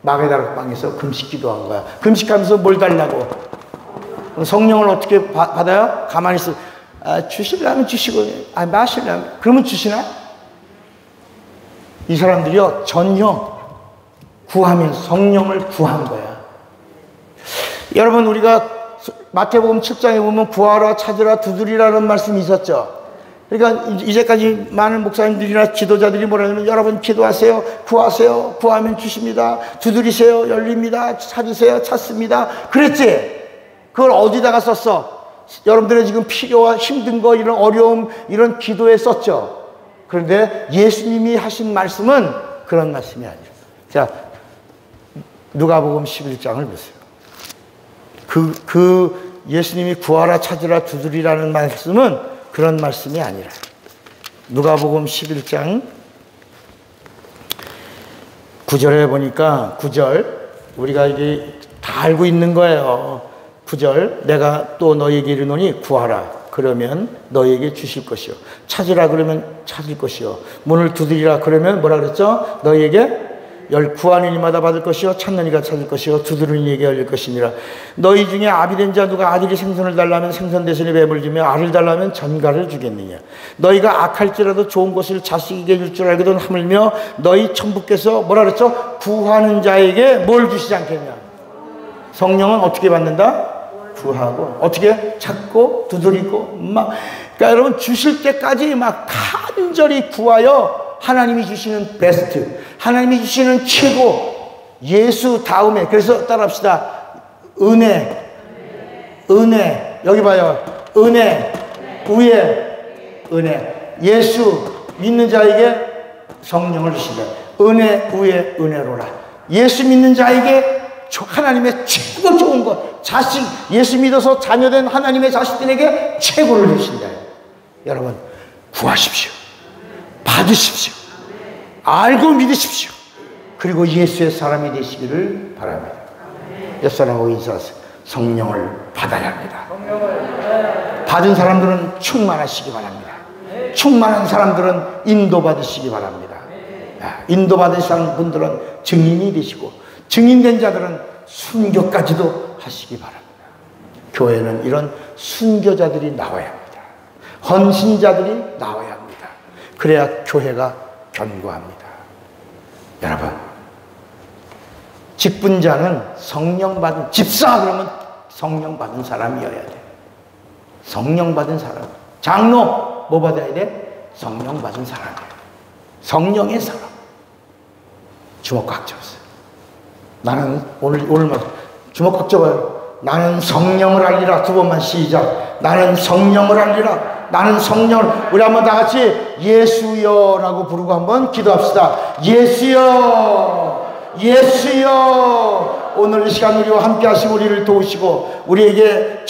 마게다라 방에서 금식 기도한 거야. 금식하면서 뭘 달라고? 성령을 어떻게 받아요? 가만히 있어. 주시려면 주시고, 마시려면 그러면 주시나? 이 사람들이요, 전혀 구하면서 성령을 구한 거야. 여러분, 우리가 마태복음 7장에 보면 구하라, 찾으라, 두드리라는 말씀이 있었죠. 그러니까 이제까지 많은 목사님들이나 지도자들이 뭐라냐면, 여러분 기도하세요, 구하세요, 구하면 주십니다, 두드리세요, 열립니다, 찾으세요, 찾습니다. 그랬지? 그걸 어디다가 썼어? 여러분들의 지금 필요와 힘든 거, 이런 어려움, 이런 기도에 썼죠. 그런데 예수님이 하신 말씀은 그런 말씀이 아니에요. 자, 누가복음 11장을 보세요. 예수님이 구하라, 찾으라, 두드리라는 말씀은 그런 말씀이 아니라. 누가복음 11장 9절에 보니까, 9절, 우리가 이게 다 알고 있는 거예요. 9절, 내가 또 너희에게 이르노니 구하라, 그러면 너희에게 주실 것이요, 찾으라 그러면 찾을 것이요, 문을 두드리라 그러면 뭐라 그랬죠? 너희에게 구하는 이마다 받을 것이요, 찾는 이가 찾을 것이요, 두드리는 이에게 열릴 것이니라. 너희 중에 아비된 자 누가 아들이 생선을 달라면 생선 대신에 뱀을 주며, 알을 달라면 전갈을 주겠느냐. 너희가 악할지라도 좋은 것을 자식에게 줄 줄 알거든 하물며 너희 천부께서 뭐라 그랬죠? 구하는 자에게 뭘 주시지 않겠냐. 성령은 어떻게 받는다? 구하고, 어떻게? 찾고, 두드리고, 그러니까 여러분, 주실 때까지 막 간절히 구하여 하나님이 주시는 베스트, 하나님이 주시는 최고, 예수 다음에, 그래서 따라합시다. 은혜, 여기 봐요. 은혜, 위에 은혜. 예수 믿는 자에게 성령을 주신다. 은혜 위에 은혜로라. 예수 믿는 자에게 하나님의 최고 좋은 것, 자식, 예수 믿어서 자녀된 하나님의 자식들에게 최고를 주신다. 여러분, 구하십시오. 받으십시오. 알고 믿으십시오. 그리고 예수의 사람이 되시기를 바랍니다. 옆 사람하고 인사하세요. 성령을 받아야 합니다. 받은 사람들은 충만하시기 바랍니다. 충만한 사람들은 인도받으시기 바랍니다. 인도받으신 분들은 증인이 되시고, 증인된 자들은 순교까지도 하시기 바랍니다. 교회는 이런 순교자들이 나와야 합니다. 헌신자들이 나와야 합니다. 그래야 교회가 견고합니다. 여러분, 직분자는 성령 받은, 집사 그러면 성령 받은 사람이어야 돼. 성령 받은 사람. 장로 뭐 받아야 돼? 성령 받은 사람이에요. 성령의 사람. 주먹 꽉 잡았어요. 나는 오늘 주먹 꽉 잡아요. 나는 성령을 알리라. 두 번만 시작. 나는 성령을 알리라. 나는 성령을. 우리 한번 다 같이 예수여라고 부르고 한번 기도합시다. 예수여, 예수여. 오늘 이 시간 우리와 함께 하시고 우리를 도우시고 우리에게